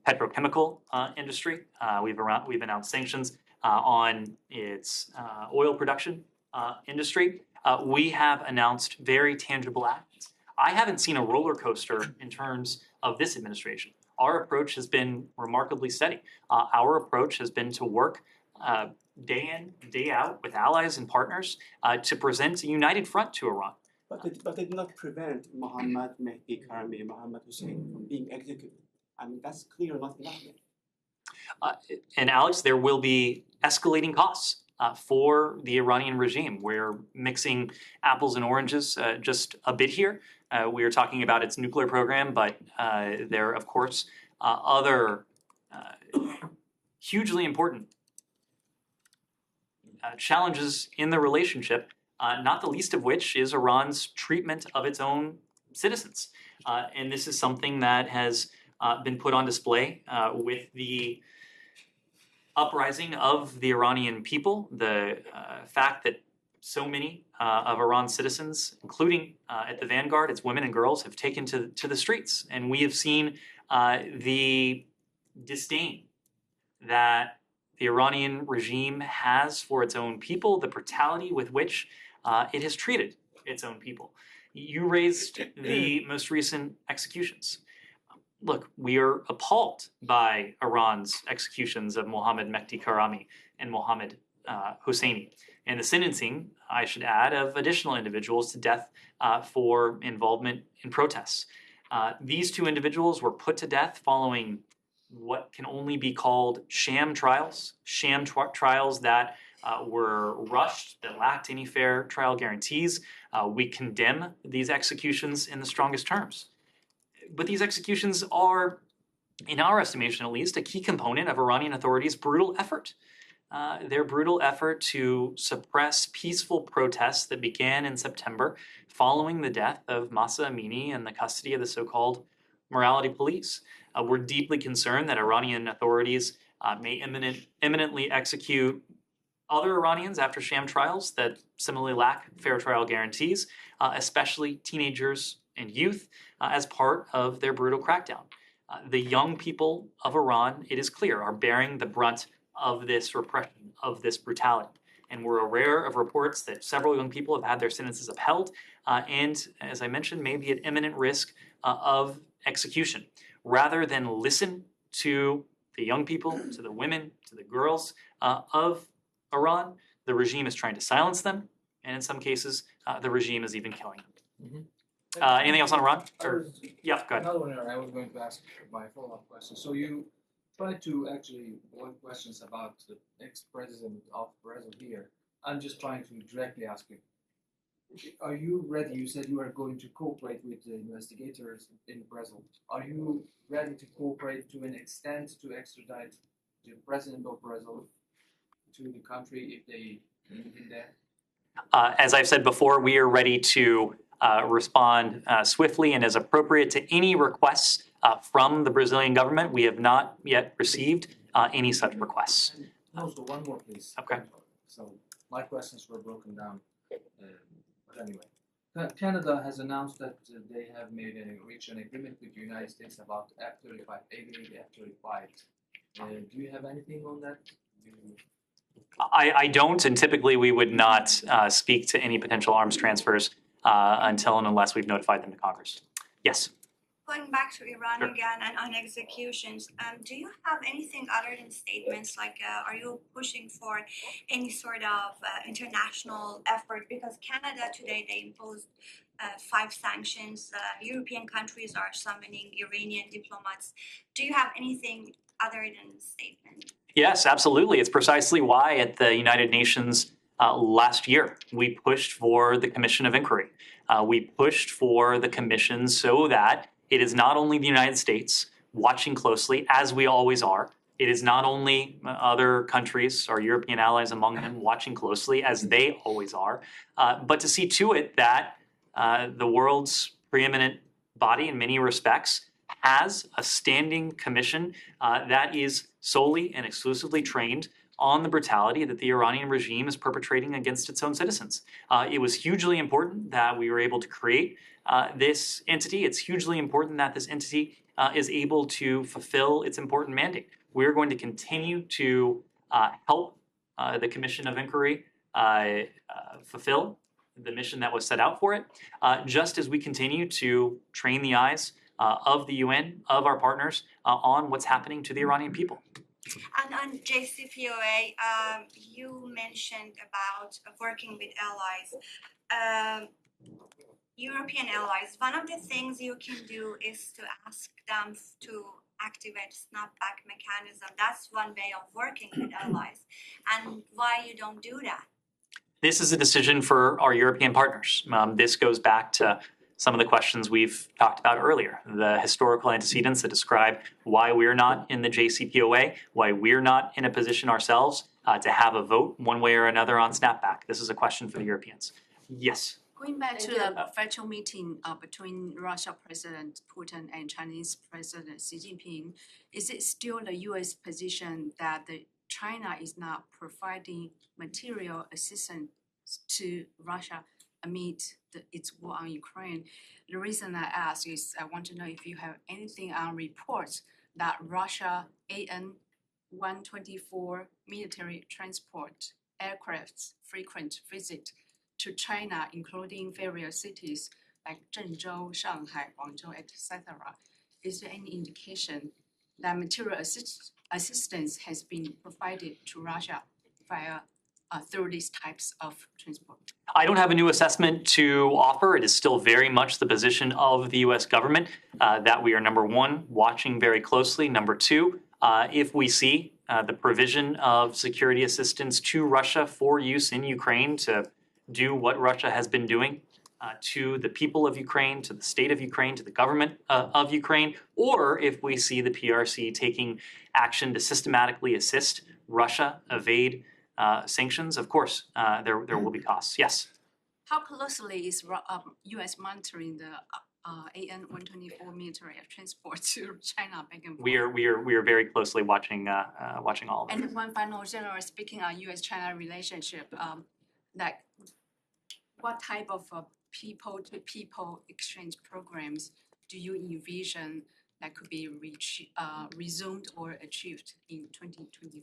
S1: petrochemical industry. We've announced sanctions on its oil production industry. We have announced very tangible actions. I haven't seen a roller coaster in terms of this administration. Our approach has been remarkably steady. Our approach has been to work day in, day out with allies and partners to present a united front to Iran.
S2: But they did not prevent Mohammad Mehdi Karami, Mohammad Hussein from being executed. I mean, that's clear, not enough.
S1: And Alex, there will be escalating costs for the Iranian regime. We're mixing apples and oranges just a bit here. We are talking about its nuclear program, but there are, of course, other hugely important challenges in the relationship, not the least of which is Iran's treatment of its own citizens. And this is something that has been put on display with the uprising of the Iranian people, the fact that so many of Iran's citizens, including at the vanguard, its women and girls, have taken to the streets. And we have seen the disdain that the Iranian regime has for its own people, the brutality with which it has treated its own people. You raised the most recent executions. Look, we are appalled by Iran's executions of Mohammad Mehdi Karami and Mohammad Hosseini, and the sentencing, I should add, of additional individuals to death for involvement in protests. These two individuals were put to death following what can only be called sham trials, trials that were rushed, that lacked any fair trial guarantees. We condemn these executions in the strongest terms. But these executions are, in our estimation at least, a key component of Iranian authorities' brutal effort. Their brutal effort to suppress peaceful protests that began in September following the death of Mahsa Amini and the custody of the so-called morality police. We're deeply concerned that Iranian authorities may imminently execute other Iranians after sham trials that similarly lack fair trial guarantees, especially teenagers and youth, as part of their brutal crackdown. The young people of Iran, it is clear, are bearing the brunt of this repression, of this brutality. And we're aware of reports that several young people have had their sentences upheld and, as I mentioned, may be at imminent risk of execution. Rather than listen to the young people, to the women, to the girls of Iran, the regime is trying to silence them, and in some cases, the regime is even killing them. Anything else on Iran? Yeah, go ahead.
S11: Another one I was going to ask my follow-up question. So you tried to actually avoid questions about the ex-president of Brazil here. I'm just trying to directly ask you. Are you ready? You said you are going to cooperate with the investigators in Brazil. Are you ready to cooperate to an extent to extradite the president of Brazil to the country if they need him there?
S1: As I've said before, we are ready to respond swiftly and as appropriate to any requests from the Brazilian government. We have not yet received any such requests.
S11: Also, one more, please.
S1: Okay.
S11: So my questions were broken down. But anyway, Canada has announced that they have reached an agreement with the United States about F-35, aviated F-35. Do you have anything on that?
S1: I don't, and typically we would not speak to any potential arms transfers until and unless we've notified them to Congress. Yes.
S12: Going back to Iran
S1: Sure.
S12: again and on executions, do you have anything other than statements? Like, are you pushing for any sort of international effort? Because Canada today, they imposed 5 sanctions. European countries are summoning Iranian diplomats. Do you have anything other than statement?
S1: Yes, absolutely. It's precisely why at the United Nations last year, we pushed for the Commission of Inquiry. We pushed for the commission so that it is not only the United States watching closely, as we always are. It is not only other countries, our European allies among them, watching closely, as they always are, but to see to it that the world's preeminent body in many respects has a standing commission that is solely and exclusively trained on the brutality that the Iranian regime is perpetrating against its own citizens. It was hugely important that we were able to create this entity. It's hugely important that this entity is able to fulfill its important mandate. We're going to continue to help the Commission of Inquiry fulfill the mission that was set out for it, just as we continue to train the eyes of the UN, of our partners, on what's happening to the Iranian people.
S12: And on JCPOA, you mentioned about working with allies, European allies. One of the things you can do is to ask them to activate snapback mechanism. That's one way of working with allies. And why you don't do that?
S1: This is a decision for our European partners. This goes back to some of the questions we've talked about earlier, the historical antecedents that describe why we're not in the JCPOA, why we're not in a position ourselves to have a vote one way or another on snapback. This is a question for the Europeans. Yes.
S13: Going back to
S9: Thank you.
S13: the virtual meeting between Russia President Putin and Chinese President Xi Jinping, is it still the U.S. position that China is not providing material assistance to Russia amid its war on Ukraine? The reason I ask is I want to know if you have anything on reports that Russia AN-124 military transport aircrafts frequent visit to China, including various cities like Zhengzhou, Shanghai, Guangzhou, etc. Is there any indication that material assistance has been provided to Russia via through these types of transport?
S1: I don't have a new assessment to offer. It is still very much the position of the U.S. government that we are, number one, watching very closely. Number two, if we see the provision of security assistance to Russia for use in Ukraine to do what Russia has been doing to the people of Ukraine, to the state of Ukraine, to the government of Ukraine, or if we see the PRC taking action to systematically assist Russia evade sanctions, of course, there will be costs. Yes.
S13: How closely is U.S. monitoring the AN-124 military transport to China back and forth?
S1: We are very closely watching all of it.
S13: And one final, general speaking on U.S.-China relationship, like what type of people-to-people exchange programs do you envision that could be resumed or achieved in 2023?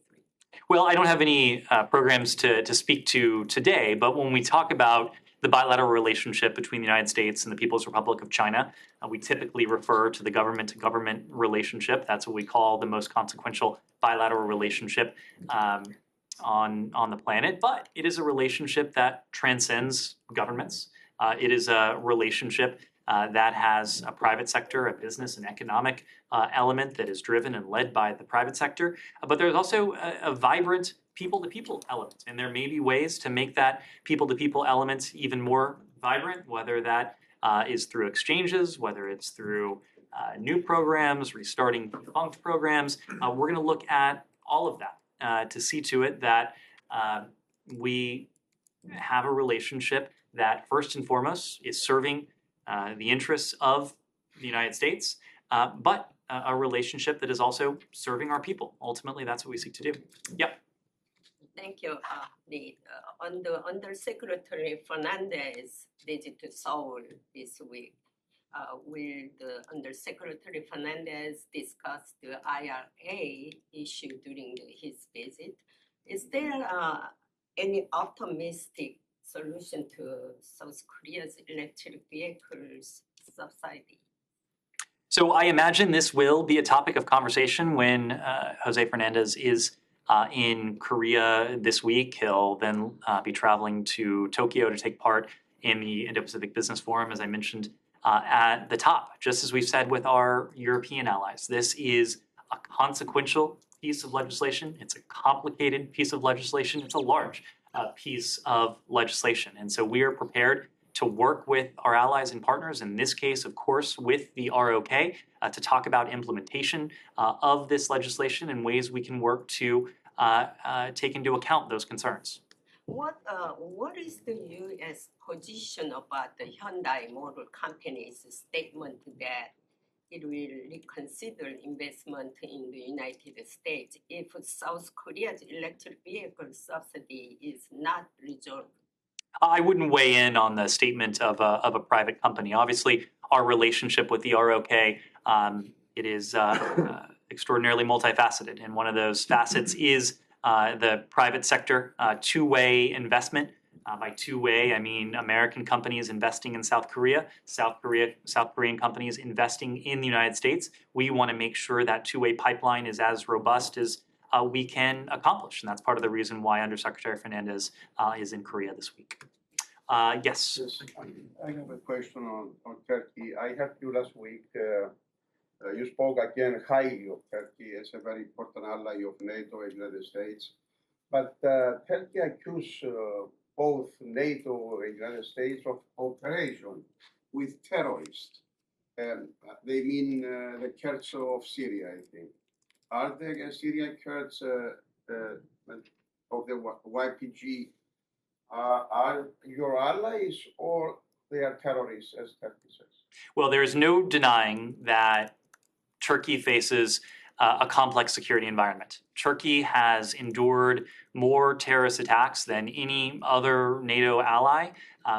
S1: Well, I don't have any programs to speak to today, but when we talk about the bilateral relationship between the United States and the People's Republic of China, we typically refer to the government-to-government relationship. That's what we call the most consequential bilateral relationship on the planet. But it is a relationship that transcends governments. It is a relationship that has a private sector, a business and economic element that is driven and led by the private sector. But there's also a vibrant people-to-people element. And there may be ways to make that people-to-people element even more vibrant, whether that is through exchanges, whether it's through new programs, restarting defunct programs. We're going to look at all of that to see to it that we have a relationship that first and foremost is serving the interests of the United States, but a relationship that is also serving our people. Ultimately, that's what we seek to do. Yep.
S5: Thank you, Ned. Undersecretary Fernandez visited Seoul this week. Will the Undersecretary Fernandez discuss the IRA issue during his visit? Is there any optimistic solution to South Korea's electric vehicles subsidy?
S1: So I imagine this will be a topic of conversation when Jose Fernandez is in Korea this week. He'll then be traveling to Tokyo to take part in the Indo-Pacific Business Forum, as I mentioned at the top. Just as we've said with our European allies, this is a consequential piece of legislation. It's a complicated piece of legislation. It's a large piece of legislation. And so we are prepared to work with our allies and partners, in this case, of course, with the ROK, to talk about implementation of this legislation and ways we can work to take into account those concerns.
S5: What is the U.S. position about the Hyundai Motor Company's statement that it will reconsider investment in the United States if South Korea's electric vehicle subsidy is not resolved?
S1: I wouldn't weigh in on the statement of a private company. Obviously, our relationship with the ROK, it is extraordinarily multifaceted, and one of those facets is the private sector two-way investment. By two-way, I mean American companies investing in South Korea, South Korean companies investing in the United States. We want to make sure that two-way pipeline is as robust as we can accomplish, and that's part of the reason why Undersecretary Fernandez is in Korea this week. Yes.
S14: I have a question on Turkey. I heard you last week. You spoke again highly of Turkey as a very important ally of NATO and the United States. But Turkey accused both NATO and the United States of cooperation with terrorists. They mean the Kurds of Syria, I think. Are the Syrian Kurds of the YPG are your allies, or they are terrorists, as Turkey says?
S1: Well, there is no denying that Turkey faces a complex security environment. Turkey has endured more terrorist attacks than any other NATO ally.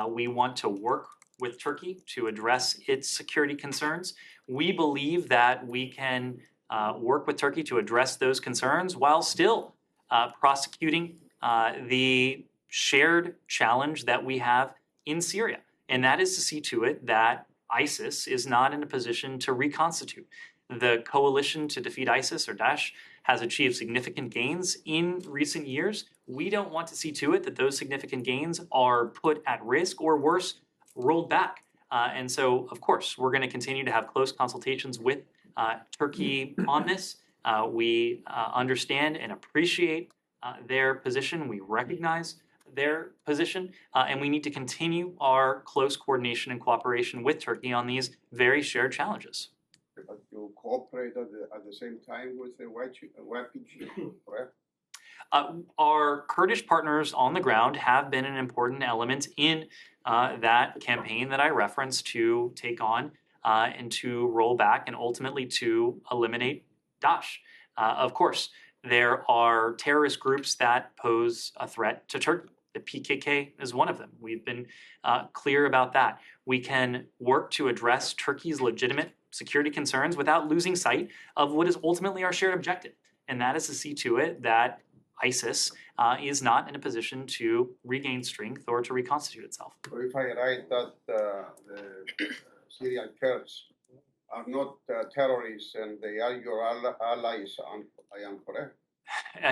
S1: We want to work with Turkey to address its security concerns. We believe that we can work with Turkey to address those concerns while still prosecuting the shared challenge that we have in Syria. And that is to see to it that ISIS is not in a position to reconstitute. The coalition to defeat ISIS, or Daesh, has achieved significant gains in recent years. We don't want to see to it that those significant gains are put at risk or worse, rolled back. And so, of course, we're going to continue to have close consultations with Turkey on this. We understand and appreciate their position. We recognize their position, and we need to continue our close coordination and cooperation with Turkey on these very shared challenges.
S14: But you cooperate at the same time with the YPG, correct?
S1: Our Kurdish partners on the ground have been an important element in that campaign that I referenced to take on and to roll back and ultimately to eliminate Daesh. Of course, there are terrorist groups that pose a threat to Turkey. The PKK is one of them. We've been clear about that. We can work to address Turkey's legitimate security concerns without losing sight of what is ultimately our shared objective, and that is to see to it that ISIS is not in a position to regain strength or to reconstitute itself.
S14: So if I write that the Syrian Kurds are not terrorists and they are your allies, I am correct?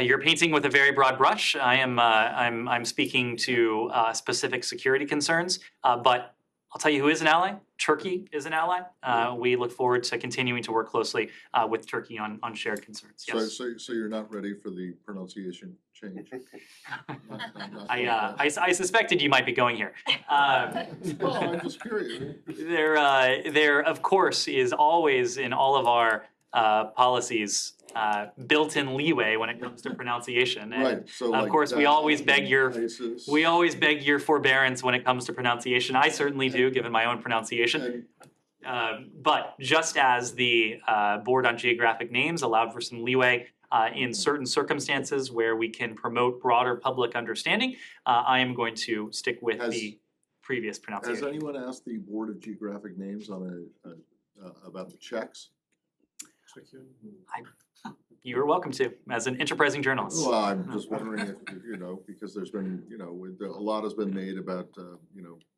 S1: You're painting with a very broad brush. I'm speaking to specific security concerns, but I'll tell you who is an ally. Turkey is an ally. We look forward to continuing to work closely with Turkey on shared concerns. Yes.
S3: So you're not ready for the pronunciation change?
S1: I suspected you might be going here.
S3: Oh, I'm just curious.
S1: There, of course, is always in all of our policies built-in leeway when it comes to pronunciation. And
S3: Right. So
S1: of
S3: like
S1: course, we
S3: Daesh
S1: always
S3: and
S1: beg your forbearance when it comes to pronunciation. I certainly do, given my own pronunciation. But just as the Board on Geographic Names allowed for some leeway in certain circumstances where we can promote broader public understanding, I am going to stick with the previous pronunciation.
S3: Has anyone asked the Board of Geographic Names on about the Czechs?
S1: You're welcome to, as an enterprising journalist.
S3: Well, I'm just wondering if, because there's been, a lot has been made about,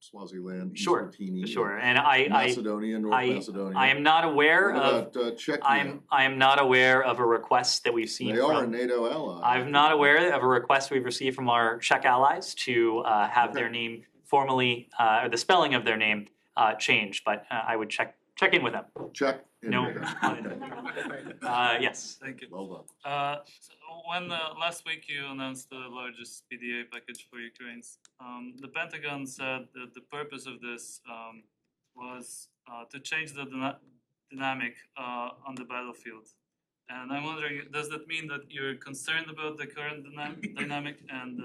S3: Swaziland, East Martini,
S1: Sure, and
S3: Macedonia, North Macedonia.
S1: I am not aware
S3: What
S1: of.
S3: about Czechia?
S1: I am not aware of a request that we've seen.
S3: They are a NATO ally.
S1: I'm not aware of a request we've received from our Czech allies to have their name formally, or the spelling of their name changed. But I would check in with them.
S3: Check.
S1: No. Yes.
S15: Thank you.
S3: Well done.
S15: So when last week you announced the largest PDA package for Ukraine, the Pentagon said that the purpose of this was to change the dynamic on the battlefield. And I'm wondering, does that mean that you're concerned about the current dynamic, and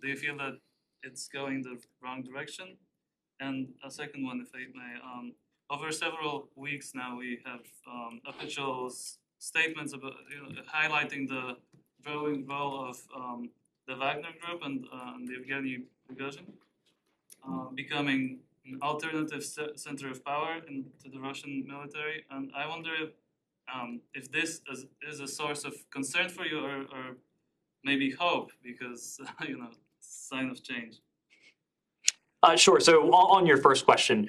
S15: do you feel that it's going the wrong direction? And a second one, if I may. Over several weeks now, we have official statements about highlighting the growing role of the Wagner Group and the Yevgeny Prigozhin, becoming an alternative center of power to the Russian military. And I wonder if this is a source of concern for you, or maybe hope, because sign of change.
S1: Sure. So on your first question,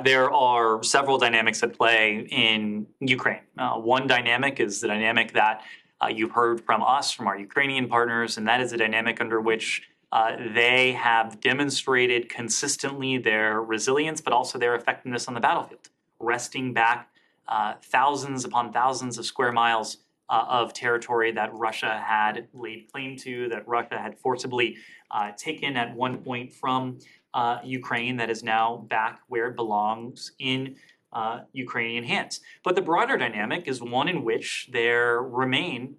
S1: there are several dynamics at play in Ukraine. One dynamic is the dynamic that you've heard from us, from our Ukrainian partners, and that is a dynamic under which they have demonstrated consistently their resilience, but also their effectiveness on the battlefield, wresting back thousands upon thousands of square miles of territory that Russia had laid claim to, that Russia had forcibly taken at one point from Ukraine, that is now back where it belongs in Ukrainian hands. But the broader dynamic is one in which there remain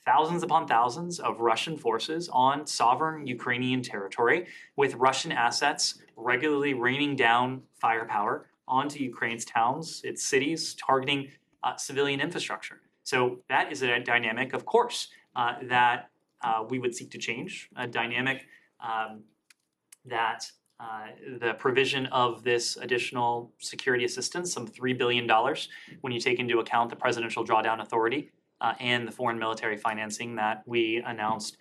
S1: thousands upon thousands of Russian forces on sovereign Ukrainian territory with Russian assets regularly raining down firepower onto Ukraine's towns, its cities, targeting civilian infrastructure. So that is a dynamic, of course, that we would seek to change, a dynamic that the provision of this additional security assistance, some $3 billion, when you take into account the Presidential Drawdown Authority and the foreign military financing that we announced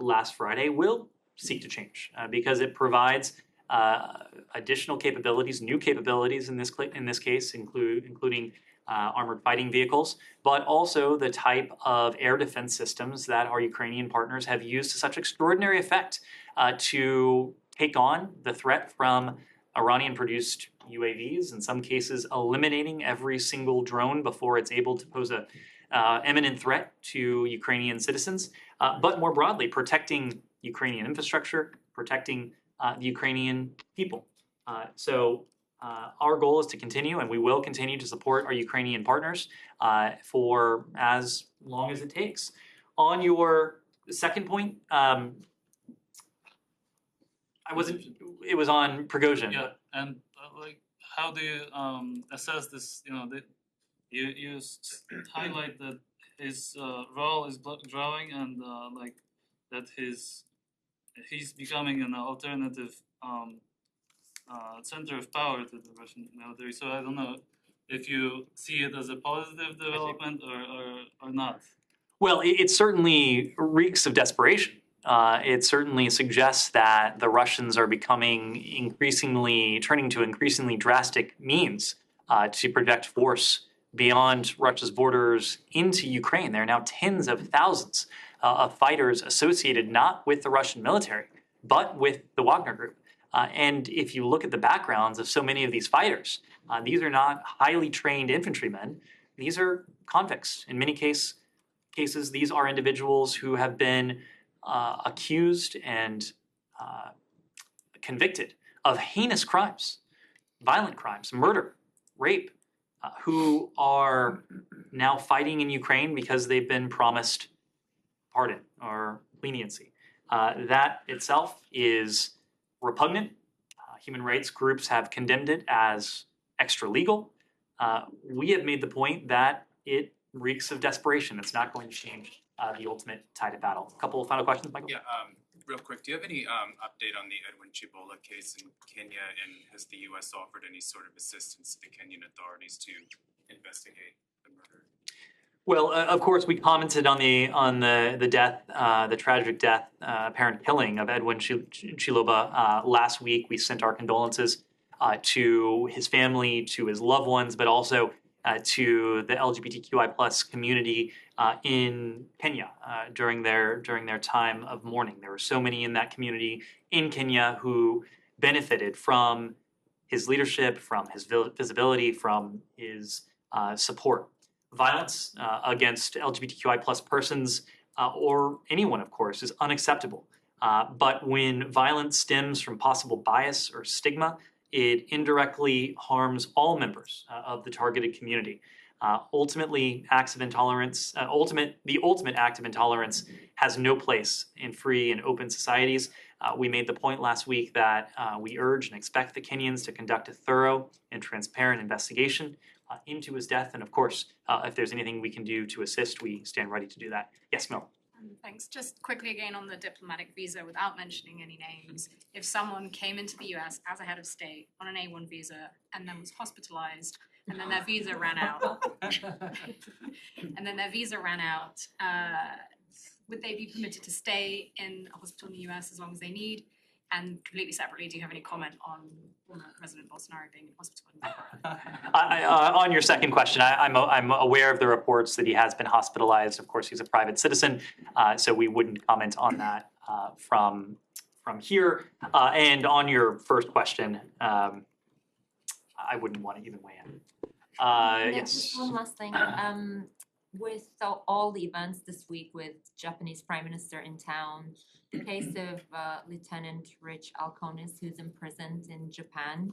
S1: last Friday, will seek to change because it provides additional capabilities, new capabilities in this case, including armored fighting vehicles, but also the type of air defense systems that our Ukrainian partners have used to such extraordinary effect to take on the threat from Iranian-produced UAVs, in some cases eliminating every single drone before it's able to pose a imminent threat to Ukrainian citizens, but more broadly, protecting Ukrainian infrastructure, protecting the Ukrainian people. So our goal is to continue, and we will continue to support our Ukrainian partners for as long as it takes. On your second point, it was on Prigozhin.
S15: Yeah, and like, how do you assess this? You know, you highlight that his role is growing, and like that he's becoming an alternative center of power to the Russian military. So I don't know if you see it as a positive development or not.
S1: Well, it certainly reeks of desperation. It certainly suggests that the Russians are turning to increasingly drastic means to project force beyond Russia's borders into Ukraine. There are now tens of thousands of fighters associated not with the Russian military, but with the Wagner Group. And if you look at the backgrounds of so many of these fighters, these are not highly trained infantrymen. These are convicts. In many cases, these are individuals who have been accused and convicted of heinous crimes, violent crimes, murder, rape, who are now fighting in Ukraine because they've been promised pardon or leniency. That itself is repugnant. Human rights groups have condemned it as extra-legal. We have made the point that it reeks of desperation. It's not going to change the ultimate tide of battle. A couple of final questions, Michael?
S16: Yeah, real quick, do you have any update on the Edwin Chibola case in Kenya, and has the U.S. offered any sort of assistance to the Kenyan authorities to investigate the murder?
S1: Well, of course, we commented on the death, the tragic death, apparent killing of Edwin Chiloba last week. We sent our condolences to his family, to his loved ones, but also to the LGBTQI+ community in Kenya during their time of mourning. There were so many in that community in Kenya who benefited from his leadership, from his visibility, from his support. Violence against LGBTQI+ persons or anyone, of course, is unacceptable. But when violence stems from possible bias or stigma, it indirectly harms all members of the targeted community. Ultimately, acts of intolerance, the ultimate act of intolerance has no place in free and open societies. We made the point last week that we urge and expect the Kenyans to conduct a thorough and transparent investigation into his death. And of course, if there's anything we can do to assist, we stand ready to do that. Yes, Mel.
S13: Thanks. Just quickly again on the diplomatic visa, without mentioning any names, if someone came into the US as a head of state on an A1 visa and then was hospitalized and then their visa ran out, would they be permitted to stay in a hospital in the US as long as they need? And completely separately, do you have any comment on President Bolsonaro being in hospital?
S1: On your second question, I'm aware of the reports that he has been hospitalized. Of course, he's a private citizen, so we wouldn't comment on that from here. And on your first question, I wouldn't want to even weigh in. Yes.
S4: Just one last thing. With all the events this week with Japanese Prime Minister in town, the case of Lieutenant Rich Alconis, who's imprisoned in Japan,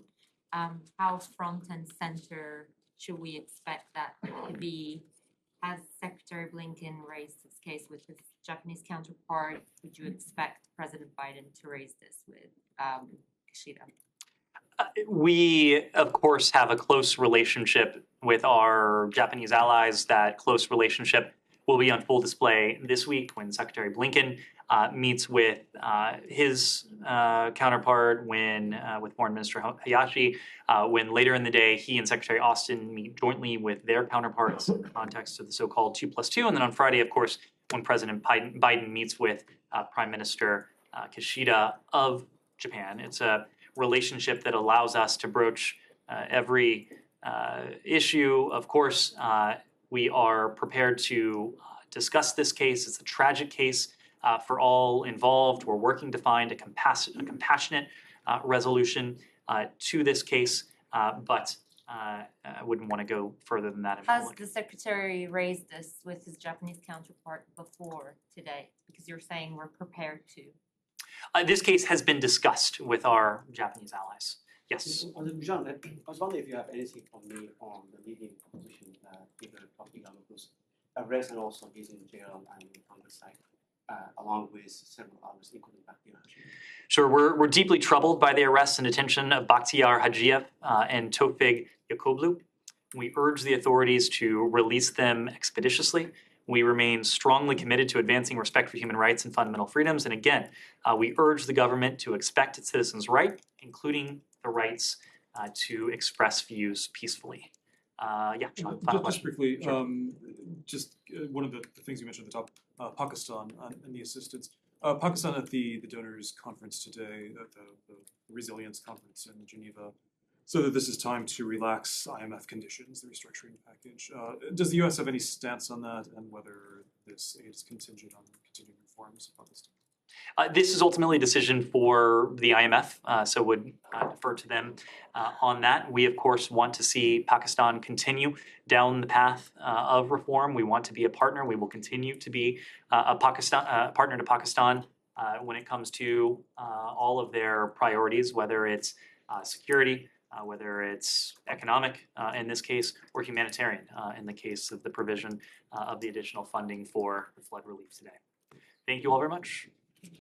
S4: how front and center should we expect that to be Has Secretary Blinken raised this case with his Japanese counterpart? Would you expect President Biden to raise this with Kishida?
S1: We, of course, have a close relationship with our Japanese allies. That close relationship will be on full display this week when Secretary Blinken meets with his counterpart, with Foreign Minister Hayashi, when later in the day he and Secretary Austin meet jointly with their counterparts in the context of the so-called 2+2. And then on Friday, of course, when President Biden meets with Prime Minister Kishida of Japan. It's a relationship that allows us to broach every issue. Of course, we are prepared to discuss this case. It's a tragic case for all involved. We're working to find a compassionate resolution to this case, but I wouldn't want to go further than that in
S4: Has
S1: public.
S4: the Secretary raised this with his Japanese counterpart before today? Because you're saying we're prepared to.
S1: This case has been discussed with our Japanese allies. Yes.
S2: John, I was wondering if you have anything for me on the leading opposition leader of Belarus arrest and also he's in jail and on the site, along with several others, including Bakhtiar Hajiyev.
S1: Sure, we're deeply troubled by the arrest and detention of Bakhtiar Hajiyev and Tofig Yakoblu. We urge the authorities to release them expeditiously. We remain strongly committed to advancing respect for human rights and fundamental freedoms. And again, we urge the government to expect its citizens' right, including the rights to express views peacefully. Sean, final
S6: Just
S1: question.
S6: briefly,
S1: Sure.
S6: One of the things you mentioned at the top, Pakistan and the assistance. Pakistan at the donors conference today, at the resilience conference in Geneva, so that this is time to relax IMF conditions, the restructuring package. Does the U.S. have any stance on that, and whether this aid is contingent on continuing reforms in Pakistan?
S1: This is ultimately a decision for the IMF, so would defer to them on that. We, of course, want to see Pakistan continue down the path of reform. We want to be a partner. We will continue to be a partner to Pakistan when it comes to all of their priorities, whether it's security, whether it's economic in this case, or humanitarian in the case of the provision of the additional funding for the flood relief today. Thank you all very much.